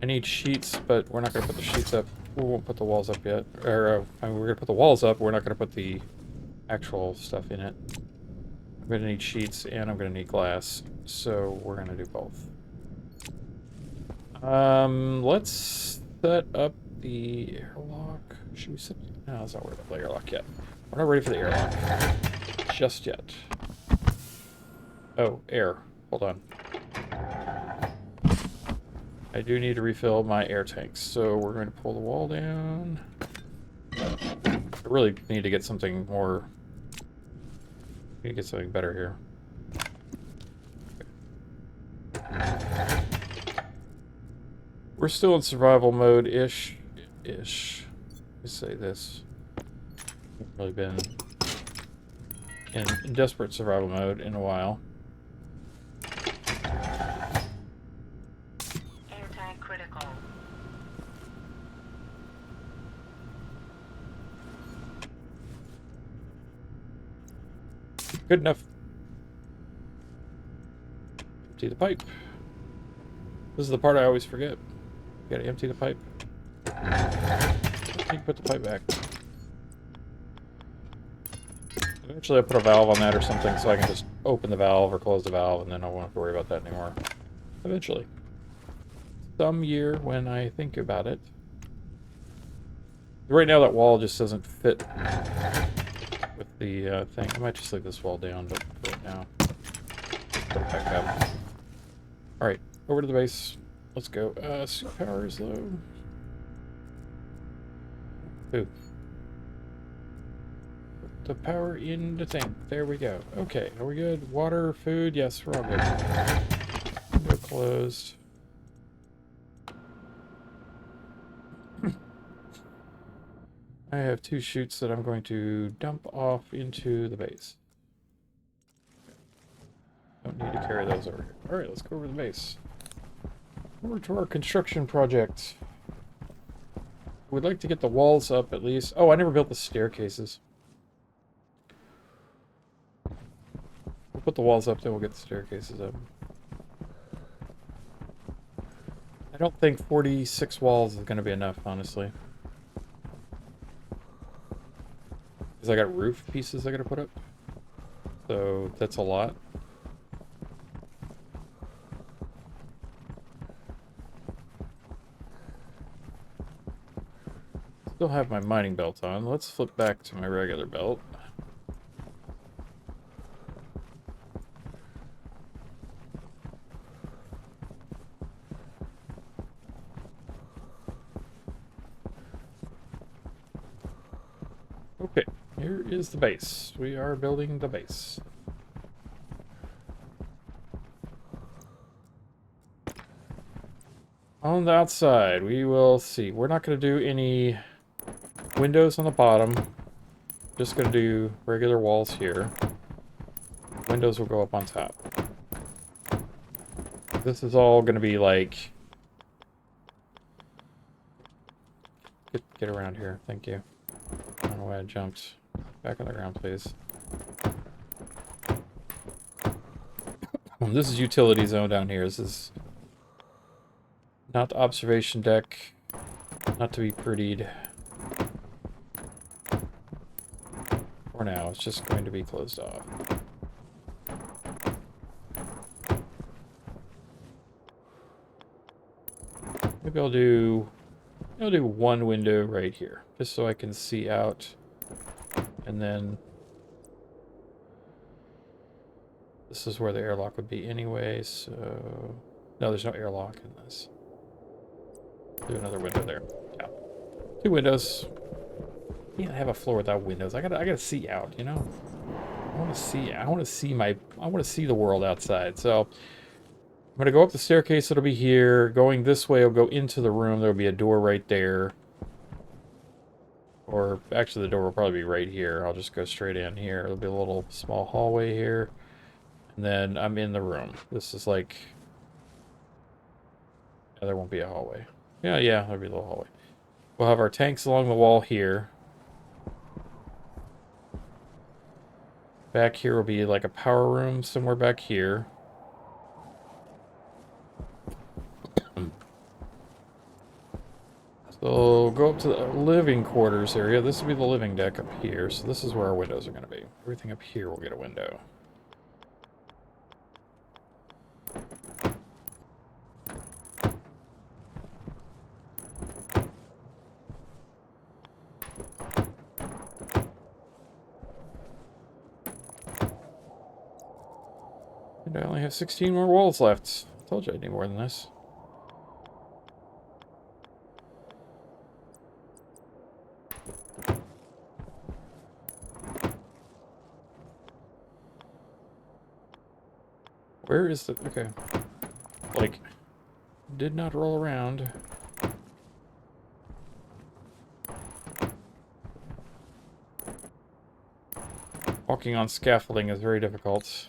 I need sheets, but we're not going to put the sheets up. We won't put the walls up yet. Or, I mean, we're going to put the walls up, but we're not going to put the actual stuff in it. I'm going to need sheets, and I'm going to need glass. So, we're going to do both. Let's set up the airlock. Should we set... No, that's not worried about the airlock yet. We're not ready for the airlock. Just yet. Oh, air. Hold on. I do need to refill my air tanks, so we're going to pull the wall down. I really need to get something more... Need to get something better here. Okay. We're still in survival mode-ish. Let's say this. We've really been in desperate survival mode in a while. Good enough. Empty the pipe. This is the part I always forget. You gotta empty the pipe. You can put the pipe back. Eventually I'll put a valve on that or something so I can just open the valve or close the valve and then I won't have to worry about that anymore. Eventually. Some year when I think about it. Right now that wall just doesn't fit with the thing. I might just leave this wall down, but right now, put it back up. Alright, over to the base. Let's go. Suit power is low. Ooh. Put the power in the tank. There we go. Okay, are we good? Water, food? Yes, we're all good. Window closed. I have 2 chutes that I'm going to dump off into the base. Don't need to carry those over here. Alright, let's go over to the base. Over to our construction project. We'd like to get the walls up at least. Oh, I never built the staircases. We'll put the walls up, then we'll get the staircases up. I don't think 46 walls is going to be enough, honestly. Because I got roof pieces I got to put up. So that's a lot. Still have my mining belt on. Let's flip back to my regular belt. Okay, here is the base. We are building the base. On the outside, we will see. We're not going to do any windows on the bottom. Just going to do regular walls here. Windows will go up on top. This is all going to be like... Get around here. Thank you. I don't know why I jumped. Back on the ground, please. This is utility zone down here. This is not the observation deck. Not to be prettied. For now, it's just going to be closed off. Maybe I'll do one window right here, just so I can see out. And then this is where the airlock would be anyway, so... No, there's no airlock in this. Do another window there. Yeah. 2 windows. Can't have a floor without windows. I gotta see out, you know? I wanna see the world outside. So I'm gonna go up the staircase, it'll be here. Going this way, I'll go into the room. There'll be a door right there. Or actually the door will probably be right here. I'll just go straight in here. There'll be a little small hallway here. And then I'm in the room. This is like... Yeah, there won't be a hallway. Yeah, there'll be a little hallway. We'll have our tanks along the wall here. Back here will be like a power room somewhere back here. So go up to the living quarters area. This will be the living deck up here. So this is where our windows are going to be. Everything up here will get a window. And I only have 16 more walls left. I told you I'd need more than this. Where is the... Okay. Like, did not roll around. Walking on scaffolding is very difficult.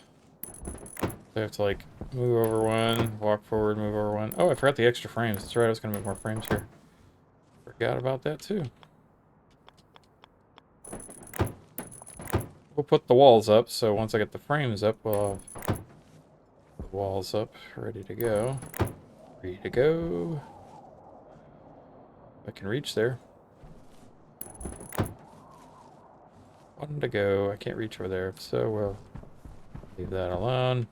I have to, like, move over one, walk forward, move over one. Oh, I forgot the extra frames. That's right, I was going to make more frames here. Forgot about that, too. We'll put the walls up, so once I get the frames up, we'll have the walls up, ready to go. Ready to go. I can reach there. One to go. I can't reach over there, so we'll leave that alone.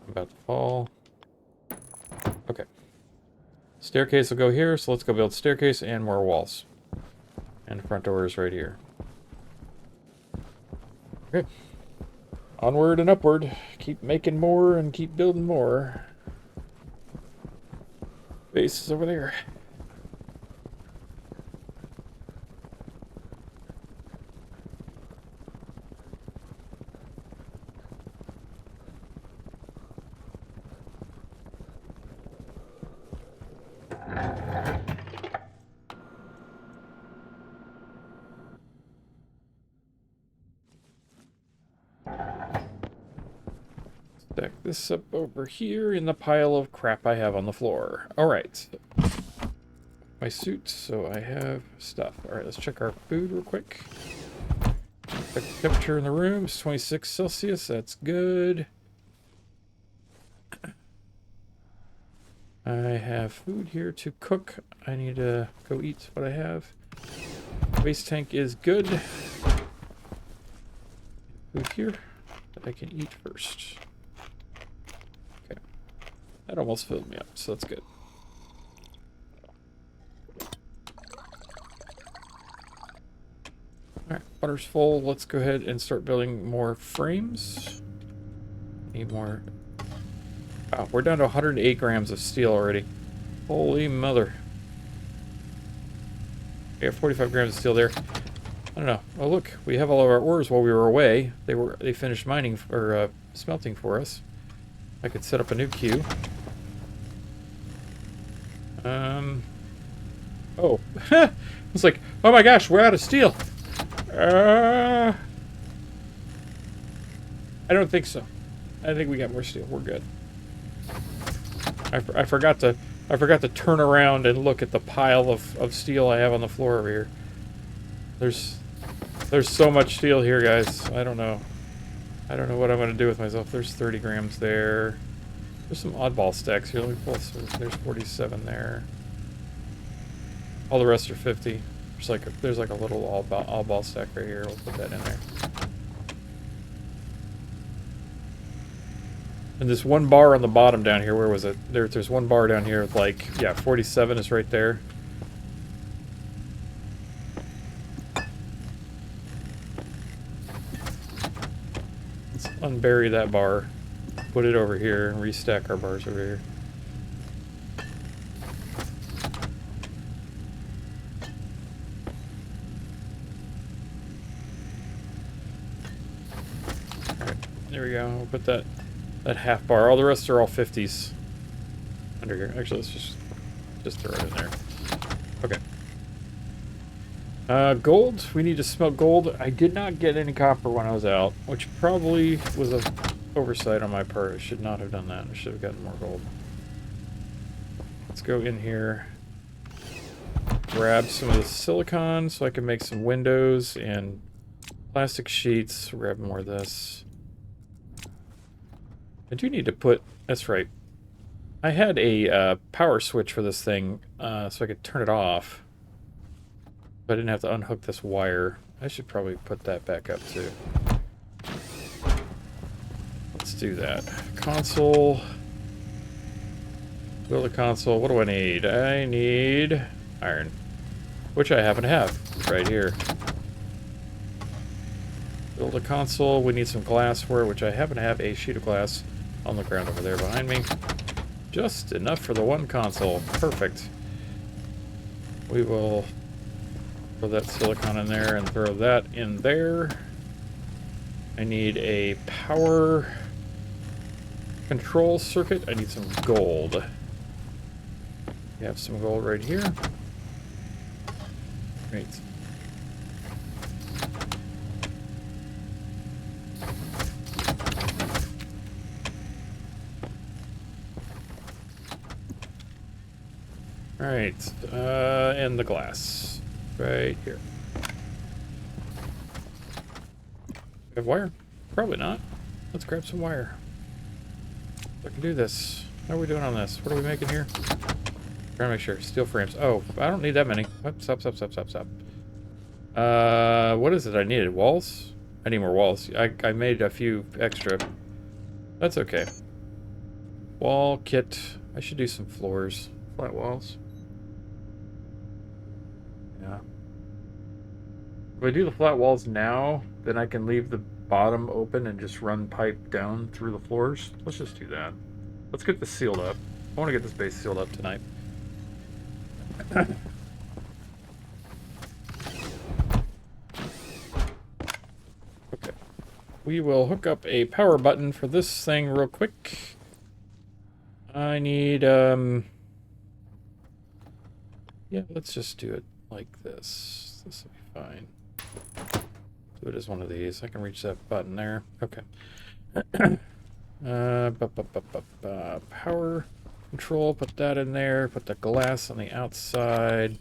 I'm about to fall. Okay. Staircase will go here, so let's go build staircase and more walls. And front door is right here. Okay. Onward and upward. Keep making more and keep building more. Base is over there. Stack this up over here in the pile of crap I have on the floor. Alright. My suit, so I have stuff. Alright, let's check our food real quick. Check the temperature in the room. It's 26 Celsius. That's good. I have food here to cook. I need to go eat what I have. Waste tank is good. Food here that I can eat first. Okay. That almost filled me up, so that's good. Alright, water's full. Let's go ahead and start building more frames. Need more. Wow, we're down to 108 grams of steel already. Holy mother. We have 45 grams of steel there. I don't know. Oh look, we have all of our ores while we were away. They finished mining or smelting for us. I could set up a new queue. Oh, it's like, oh my gosh, we're out of steel. I don't think so. I think we got more steel. We're good. I forgot to turn around and look at the pile of steel I have on the floor over here. There's so much steel here, guys. I don't know. I don't know what I'm going to do with myself. There's 30 grams there. There's some oddball stacks here. Let me pull. There's 47 there. All the rest are 50. There's like a little oddball stack right here. We'll put that in there. And this one bar on the bottom down here, where was it? There's one bar down here with like, yeah, 47 is right there. Let's unbury that bar, put it over here, and restack our bars over here. Alright, there we go. We'll put that half bar. All the rest are all 50s under here. Actually, let's just throw it in there. Okay. Gold. We need to smelt gold. I did not get any copper when I was out, which probably was an oversight on my part. I should not have done that. I should have gotten more gold. Let's go in here, grab some of the silicon so I can make some windows and plastic sheets. Grab more of this. I do need to put... That's right. I had a power switch for this thing so I could turn it off. But I didn't have to unhook this wire. I should probably put that back up too. Let's do that. Console. Build a console. What do I need? I need iron. Which I happen to have right here. Build a console. We need some glassware, which I happen to have a sheet of glass on the ground over there behind me. Just enough for the one console. Perfect. We will throw that silicon in there and throw that in there. I need a power control circuit. I need some gold. We have some gold right here. Great. Alright, and the glass. Right here. We have wire? Probably not. Let's grab some wire. I can do this. How are we doing on this? What are we making here? Trying to make sure. Steel frames. Oh, I don't need that many. Stop. What is it I needed? Walls? I need more walls. I made a few extra. That's okay. Wall kit. I should do some floors. Flat walls. Yeah. If I do the flat walls now, then I can leave the bottom open and just run pipe down through the floors. Let's just do that. Let's get this sealed up. I want to get this base sealed up tonight. Okay. We will hook up a power button for this thing real quick. I need, yeah, let's just do it like this. This will be fine. Do it as one of these. I can reach that button there. Okay. Power control, put that in there. Put the glass on the outside.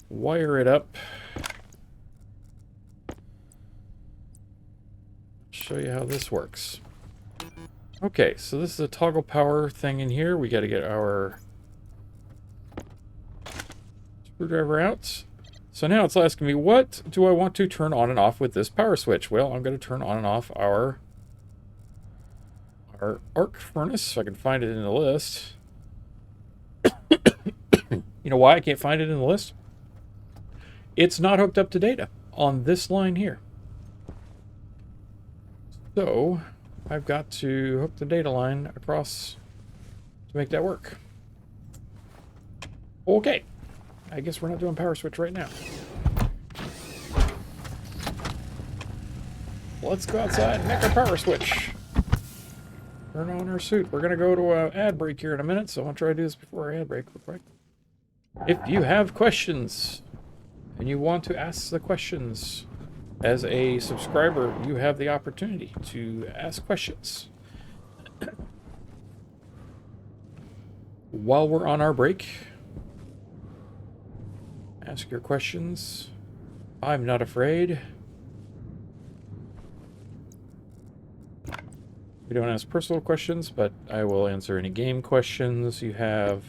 Wire it up. Show you how this works. Okay, so this is a toggle power thing in here. We got to get our screwdriver out. So now it's asking me, what do I want to turn on and off with this power switch? Well, I'm going to turn on and off our arc furnace, if I can find it in the list. You know why I can't find it in the list? It's not hooked up to data on this line here. So I've got to hook the data line across to make that work. Okay. I guess we're not doing power switch right now. Let's go outside and make our power switch. Turn on our suit. We're going to go to an ad break here in a minute, so I want to try to do this before our ad break real quick. If you have questions and you want to ask the questions, as a subscriber, you have the opportunity to ask questions. While we're on our break, ask your questions. I'm not afraid. We don't ask personal questions, but I will answer any game questions you have.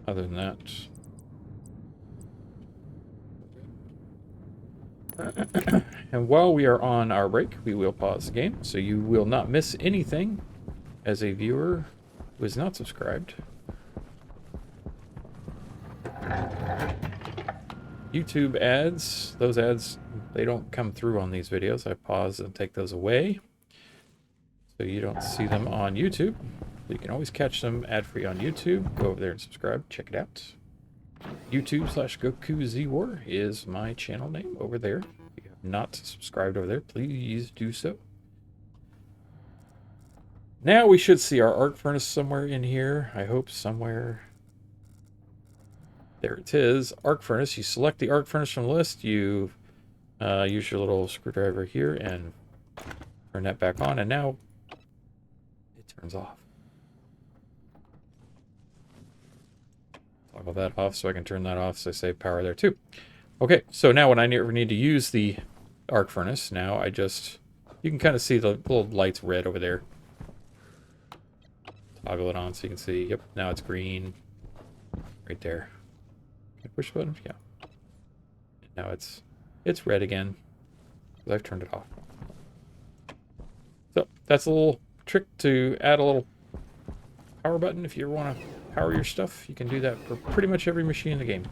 Other than that... And while we are on our break, we will pause the game, so you will not miss anything as a viewer who is not subscribed. YouTube ads, those ads, they don't come through on these videos. I pause and take those away, so you don't see them on YouTube. You can always catch them ad-free on YouTube. Go over there and subscribe. Check it out. YouTube/GokouZWAR is my channel name over there. If you have not subscribed over there, please do so. Now we should see our arc furnace somewhere in here. I hope somewhere. There it is. Arc furnace. You select the arc furnace from the list. You use your little screwdriver here and turn that back on. And now it turns off. Toggle that off so I can turn that off so I save power there too. Okay, so now when I need to use the arc furnace, now I just, you can kind of see the little lights red over there. Toggle it on so you can see, yep, now it's green right there. Can I push the button? Yeah. Now it's red again because I've turned it off. So that's a little trick to add a little power button if you want to power your stuff. You can do that for pretty much every machine in the game.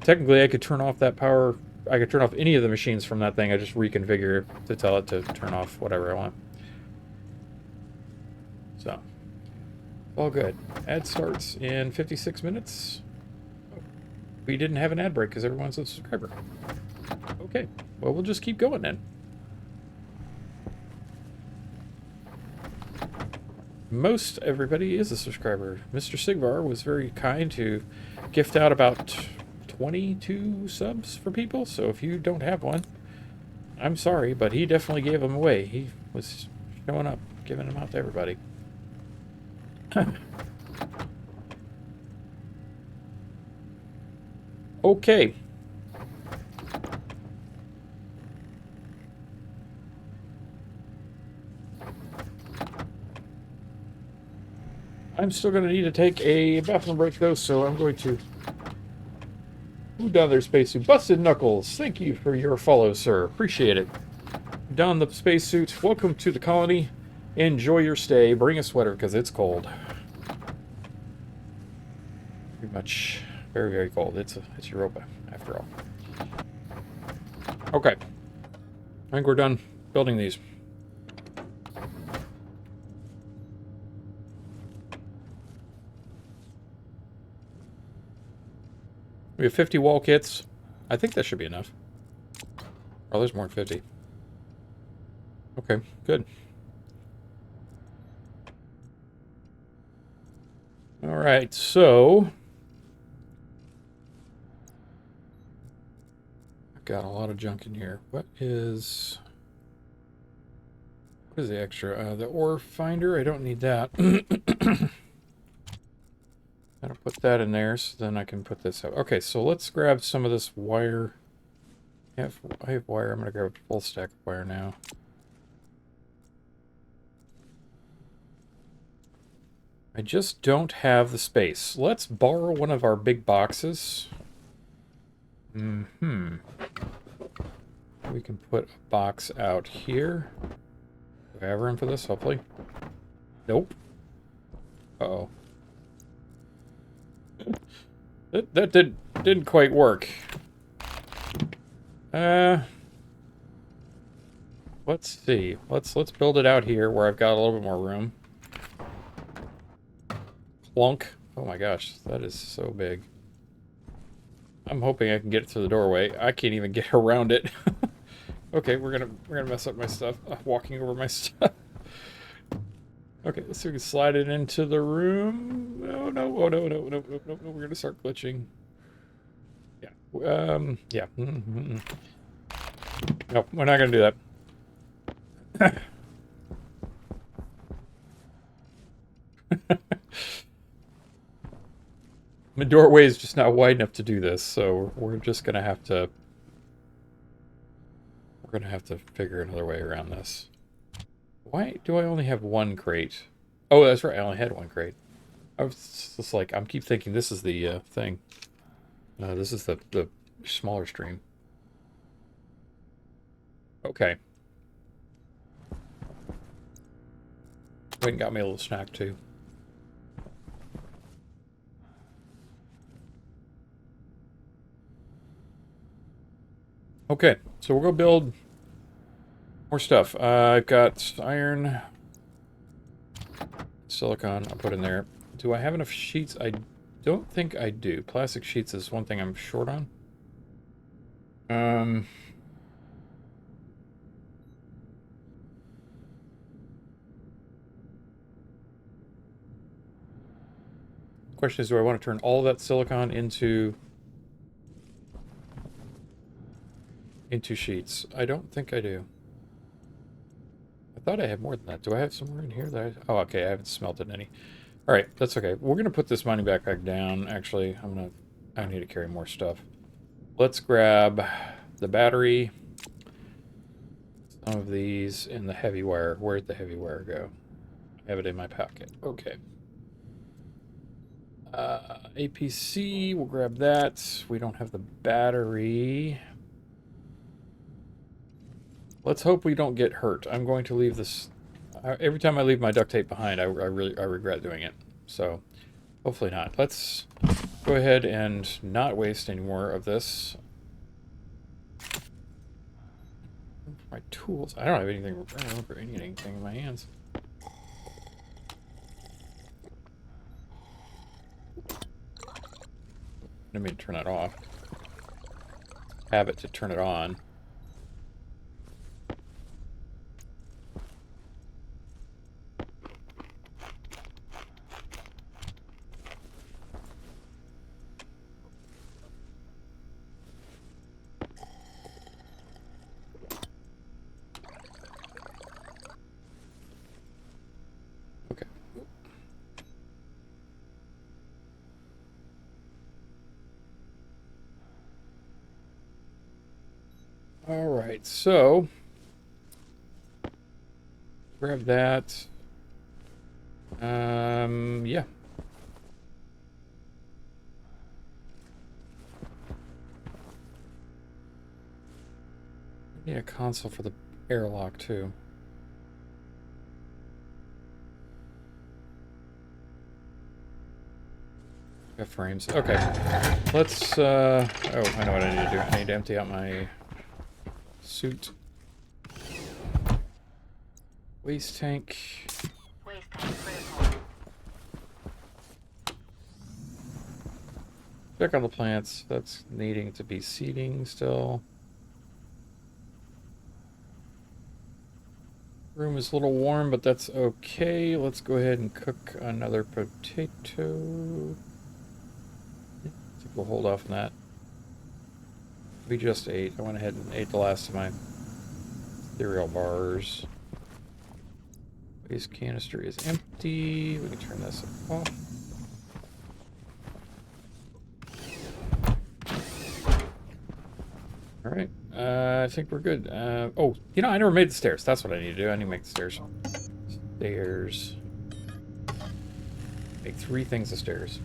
Technically, I could turn off that power. I could turn off any of the machines from that thing. I just reconfigure to tell it to turn off whatever I want. So, all good. Ad starts in 56 minutes. We didn't have an ad break because everyone's a subscriber. Okay, well, we'll just keep going then. Most everybody is a subscriber. Mr. Sigvar was very kind to gift out about 22 subs for people, so if you don't have one, I'm sorry, but he definitely gave them away. He was showing up, giving them out to everybody. Okay. I'm still going to need to take a bathroom break, though, so I'm going to move down there, spacesuit. Busted Knuckles, thank you for your follow, sir. Appreciate it. Don the spacesuit, welcome to the colony. Enjoy your stay. Bring a sweater, because it's cold. Pretty much very, very cold. It's Europa, after all. Okay. I think we're done building these. We have 50 wall kits. I think that should be enough. Oh, there's more than 50. Okay, good. All right, so I've got a lot of junk in here. What is the extra? The ore finder. I don't need that. Gotta put that in there, so then I can put this out. Okay, so let's grab some of this wire. I have wire. I'm gonna grab a full stack of wire now. I just don't have the space. Let's borrow one of our big boxes. Mm-hmm. We can put a box out here. Do I have room for this, hopefully? Nope. Uh-oh. That didn't quite work. Let's see. Let's build it out here where I've got a little bit more room. Clunk. Oh my gosh, that is so big. I'm hoping I can get it through the doorway. I can't even get around it. Okay, we're gonna mess up my stuff. Walking over my stuff. Okay, let's see if we can slide it into the room. Oh no! Oh no! No! No! No! No! No! We're gonna start glitching. Yeah. Yeah. Mm-hmm. Nope, we're not gonna do that. The doorway is just not wide enough to do this, so we're just gonna have to. We're gonna have to figure another way around this. Why do I only have one crate? Oh, that's right. I only had one crate. I was just like, I keep thinking this is the thing. No, this is the smaller stream. Okay. Went and got me a little snack too. Okay, so we'll go build more stuff. I've got iron, silicon. I'll put in there. Do I have enough sheets? I don't think I do. Plastic sheets is one thing I'm short on. Question is, do I want to turn all of that silicon into sheets? I don't think I do. I thought I had more than that. Do I have somewhere in here that oh, okay, I haven't smelted any. All right, that's okay. We're going to put this mining backpack down. Actually, I need to carry more stuff. Let's grab the battery, some of these, and the heavy wire. Where'd the heavy wire go? I have it in my pocket. Okay. APC, we'll grab that. We don't have the battery. Let's hope we don't get hurt. I'm going to leave this... every time I leave my duct tape behind, I regret doing it. So, hopefully not. Let's go ahead and not waste any more of this. My tools. I don't have anything. I don't remember anything in my hands. I mean, turn that off. Have it to turn it on. Okay. All right, so grab that. Yeah. Need a console for the airlock too. Got frames. Okay. Let's oh, I know what I need to do. I need to empty out my suit. Waste tank. Waste tank critical. Check on the plants. That's needing to be seeding still. Room is a little warm, but that's okay. Let's go ahead and cook another potato. I think we'll hold off on that. We just ate. I went ahead and ate the last of my cereal bars. Waste canister is empty. We can turn this off. All right. I think we're good. Oh, you know, I never made the stairs. That's what I need to do. I need to make the stairs. Stairs. Make 3 things of stairs.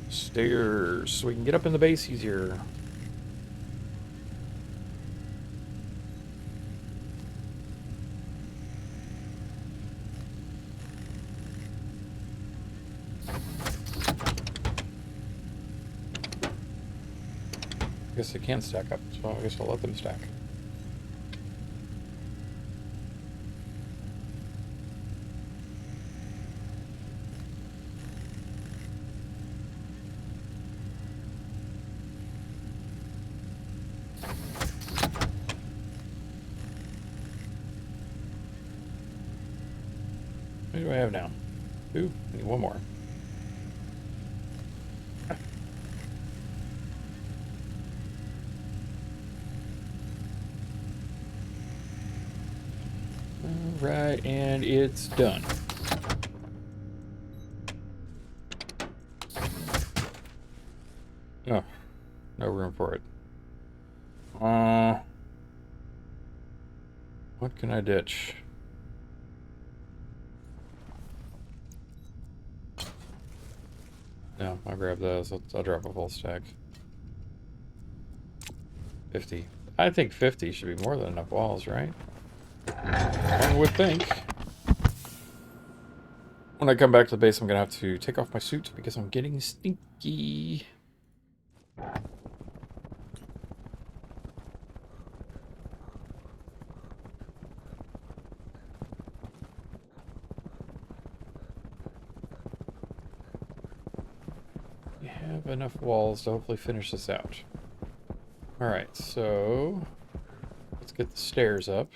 Stairs, so we can get up in the base easier. I guess they can stack up, so I guess I'll let them stack. What do I have now? 2? I need 1 more. Alright, and it's done. Oh, no room for it. What can I ditch? No, I'll grab those. I'll drop a full stack. 50. I think 50 should be more than enough walls, right? One would think. When I come back to the base, I'm gonna have to take off my suit because I'm getting stinky. We have enough walls to hopefully finish this out. Alright, so let's get the stairs up.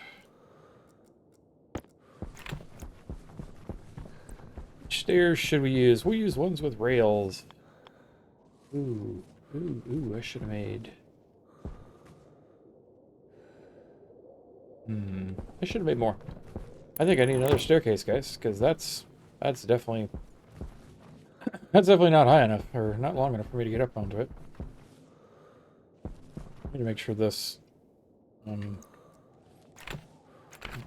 Which stairs should we use? We'll use ones with rails. Ooh, I should have made... I should have made more. I think I need another staircase, guys, because that's definitely... That's definitely not high enough, or not long enough for me to get up onto it. I need to make sure this...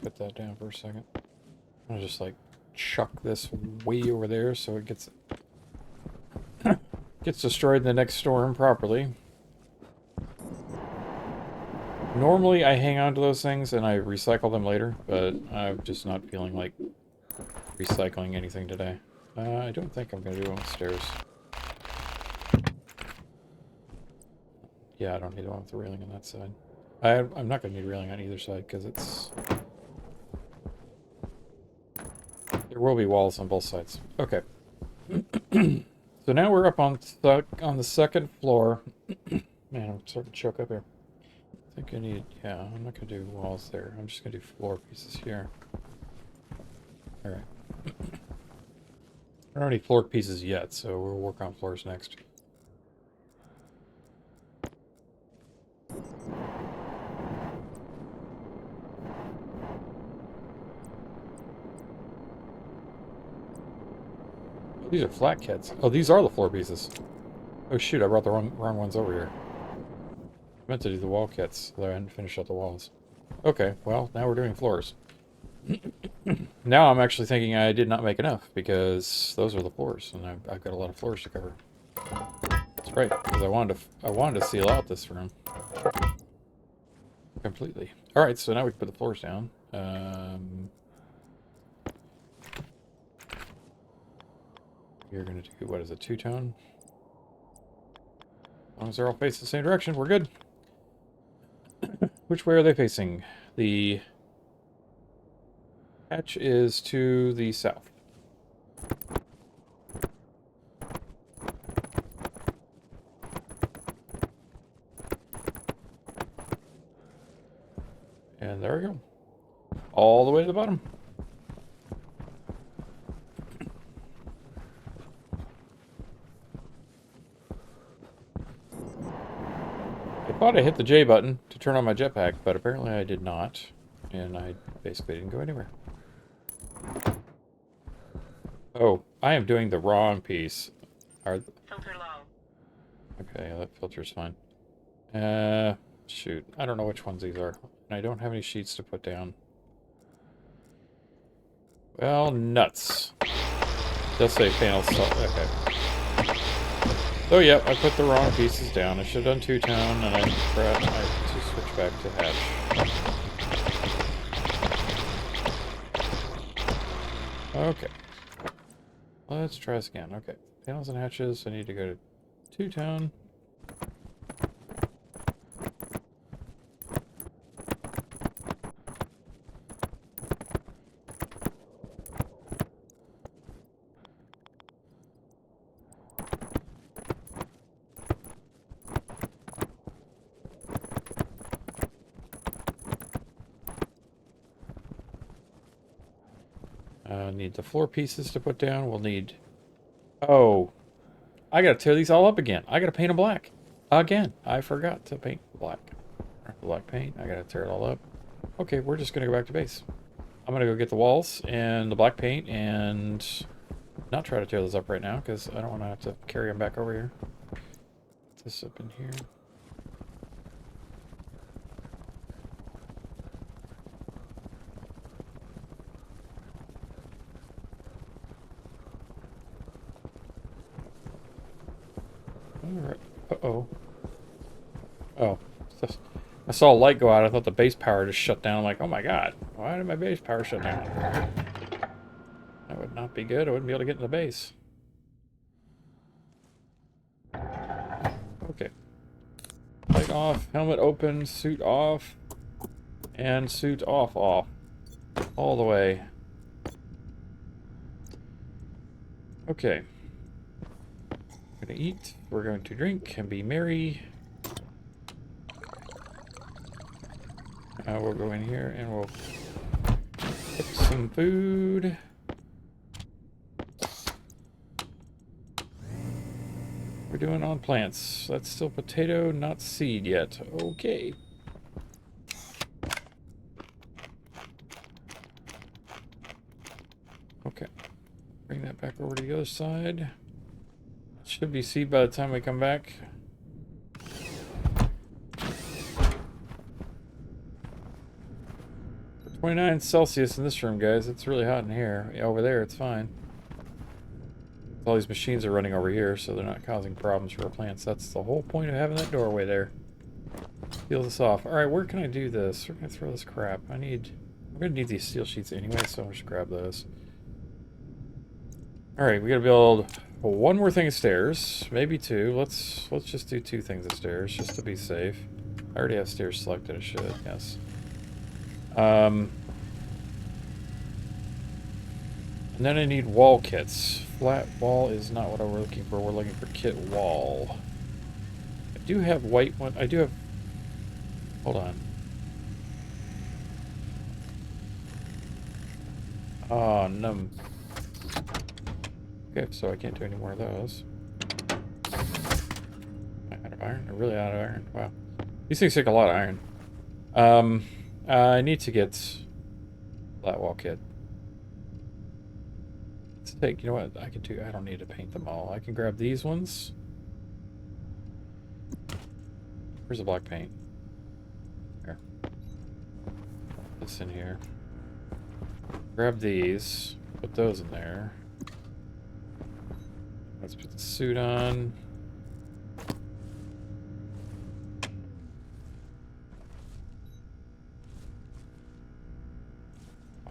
put that down for a second. I'm gonna just, like, chuck this way over there so it gets... gets destroyed in the next storm properly. Normally I hang on to those things and I recycle them later, but I'm just not feeling like recycling anything today. I don't think I'm going to do it on the stairs. Yeah, I don't need one with the railing on that side. I'm not going to need railing on either side because it's... There will be walls on both sides. Okay. So now we're up on the 2nd floor. Man, I'm starting to choke up here. I think I need... Yeah, I'm not going to do walls there. I'm just going to do floor pieces here. Alright. I don't need floor pieces yet, so we'll work on floors next. Oh, these are flat kits. Oh, these are the floor pieces. Oh shoot, I brought the wrong ones over here. I meant to do the wall kits, though I hadn't finished out the walls. Okay, well, now we're doing floors. Now I'm actually thinking I did not make enough, because those are the floors, and I've got a lot of floors to cover. That's right, because I wanted to seal out this room. Completely. Alright, so now we can put the floors down. You're going to do, what is it, 2-tone? As long as they're all facing the same direction, we're good. Which way are they facing? The hatch is to the south. And there we go. All the way to the bottom. I thought I hit the J button to turn on my jetpack, but apparently I did not. And I basically didn't go anywhere. Oh, I am doing the wrong piece. Filter low. Okay, that filter's fine. Shoot. I don't know which ones these are. And I don't have any sheets to put down. Well, nuts. They'll say panel salt. Okay. Oh, yeah, I put the wrong pieces down. I should have done two-tone, and I forgot to switch back to hatch. Okay. Let's try this again. Okay. Panels and hatches. I need to go to two-tone. Need the floor pieces to put down. We'll need... Oh, I gotta tear these all up again. I gotta paint them black. Again, I forgot to paint black. Black paint. I gotta tear it all up. Okay, we're just gonna go back to base. I'm gonna go get the walls and the black paint and not try to tear those up right now because I don't want to have to carry them back over here. Put this up in here. Alright. Uh-oh. Oh. I saw a light go out. I thought the base power just shut down. I'm like, oh my god. Why did my base power shut down? That would not be good. I wouldn't be able to get in the base. Okay. Light off. Helmet open. Suit off. And suit off. All the way. Okay. We're going to eat. We're going to drink and be merry. We'll go in here and we'll cook some food. We're doing on plants. That's still potato, not seed yet. Okay. Okay. Bring that back over to the other side. Should be seed by the time we come back. 29 Celsius in this room, guys. It's really hot in here. Yeah, over there, it's fine. All these machines are running over here, so they're not causing problems for our plants. That's the whole point of having that doorway there. Seal this off. Alright, where can I do this? We're going to throw this crap. I'm going to need these steel sheets anyway, so I'll just grab those. Alright, we got to build one more thing of stairs. Maybe two. Let's just do two things of stairs, just to be safe. I already have stairs selected, I should, yes. And then I need wall kits. Flat wall is not what we're looking for. We're looking for kit wall. I do have white one. I do have... Hold on. Oh, num. Okay, so I can't do any more of those. Am I out of iron? I'm really out of iron. Wow. These things take a lot of iron. I need to get flat wall kit. Let's take, you know what I can do? I don't need to paint them all. I can grab these ones. Where's the black paint? Here. Put this in here. Grab these. Put those in there. Let's put the suit on.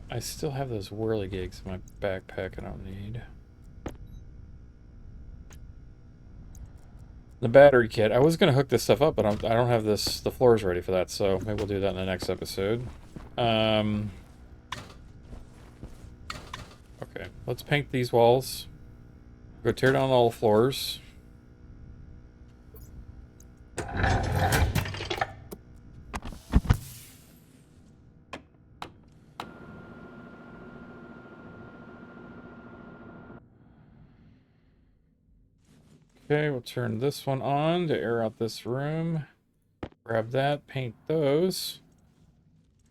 I still have those whirligigs in my backpack I don't need. The battery kit. I was going to hook this stuff up, but I don't have the floors ready for that, so maybe we'll do that in the next episode. Okay, let's paint these walls. Go tear down all the floors. Okay, we'll turn this one on to air out this room. Grab that, paint those.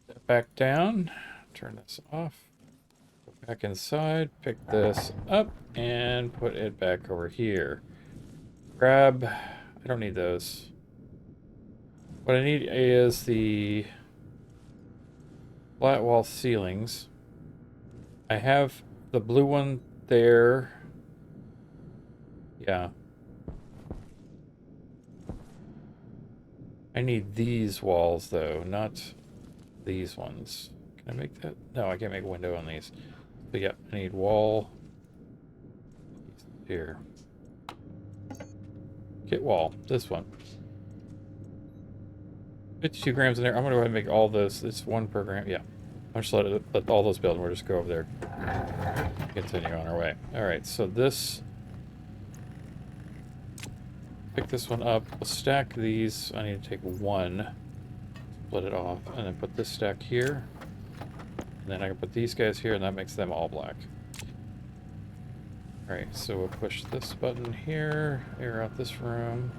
Step back down, turn this off. Go back inside, pick this up, and put it back over here. Grab, I don't need those. What I need is the flat wall ceilings. I have the blue one there. Yeah. I need these walls, though, not these ones. Can I make that? No, I can't make a window on these. But yeah, I need wall here. Get wall. This one. 52 grams in there. I'm going to go ahead and make all this. It's one per gram. Yeah. I'll just let all those build, and we'll just go over there. Continue on our way. Alright, so this... Pick this one up. We'll stack these. I need to take one. Split it off. And then put this stack here. And then I can put these guys here, and that makes them all black. Alright, so we'll push this button here. Air out this room.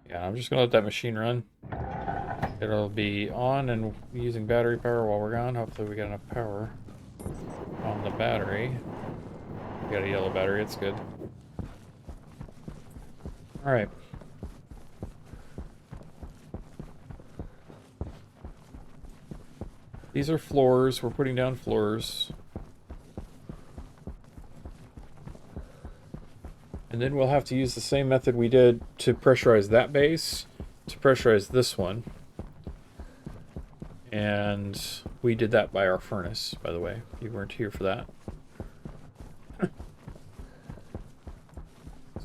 Yeah, I'm just going to let that machine run. It'll be on and using battery power while we're gone. Hopefully we got enough power on the battery. We got a yellow battery, it's good. Alright. These are floors. We're putting down floors. And then we'll have to use the same method we did to pressurize that base, to pressurize this one. And we did that by our furnace, by the way. You weren't here for that.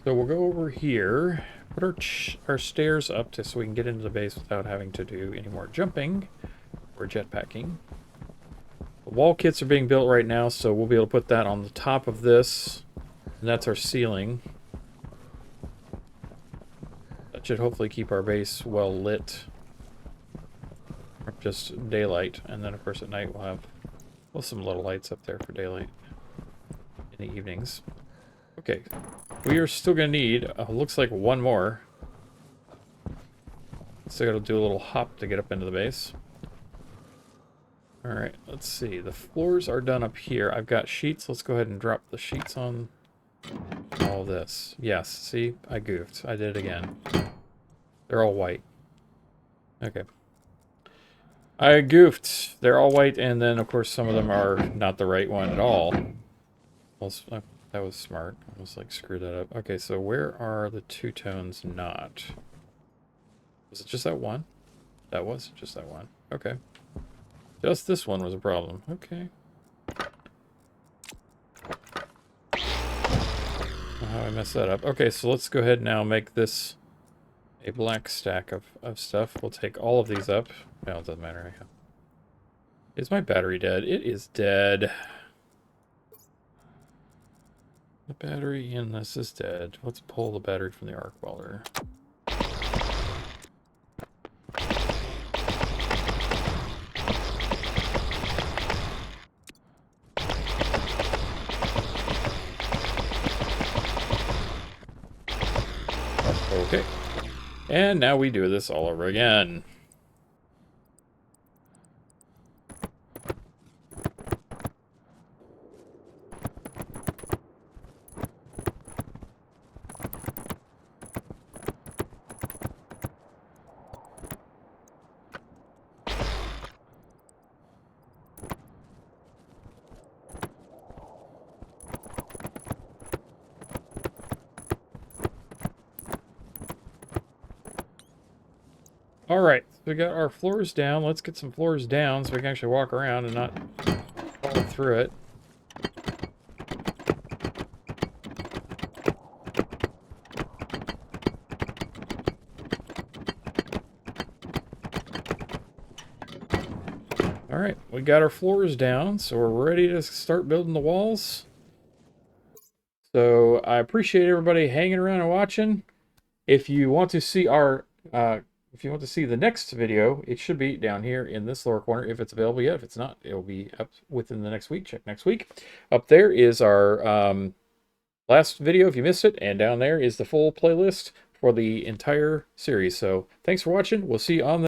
So we'll go over here, put our stairs up so we can get into the base without having to do any more jumping or jetpacking. The wall kits are being built right now, so we'll be able to put that on the top of this. And that's our ceiling. That should hopefully keep our base well lit. Or just daylight. And then, of course, at night we'll have some little lights up there for daylight in the evenings. Okay. We are still going to need, looks like one more. Still got to do a little hop to get up into the base. Alright, let's see. The floors are done up here. I've got sheets. Let's go ahead and drop the sheets on all this. Yes, see? I goofed. I did it again. They're all white. Okay. I goofed. They're all white, and then, of course, some of them are not the right one at all. Well, that was smart. I was like, screw that up. Okay, so where are the two tones not? Was it just that one? That was just that one. Okay. Just this one was a problem. Okay. How I messed that up. Okay, so let's go ahead and now make this a black stack of stuff. We'll take all of these up. No, it doesn't matter. Is my battery dead? It is dead. The battery in this is dead. Let's pull the battery from the arc welder. Okay. And now we do this all over again. All right, so we got our floors down. Let's get some floors down so we can actually walk around and not fall through it. All right, we got our floors down, so we're ready to start building the walls. So I appreciate everybody hanging around and watching. If you want to see our if you want to see the next video, it should be down here in this lower corner if it's available yet. If it's not, it'll be up within the next week. Check next week. Up there is our last video if you missed it, and down there is the full playlist for the entire series. So thanks for watching. We'll see you on the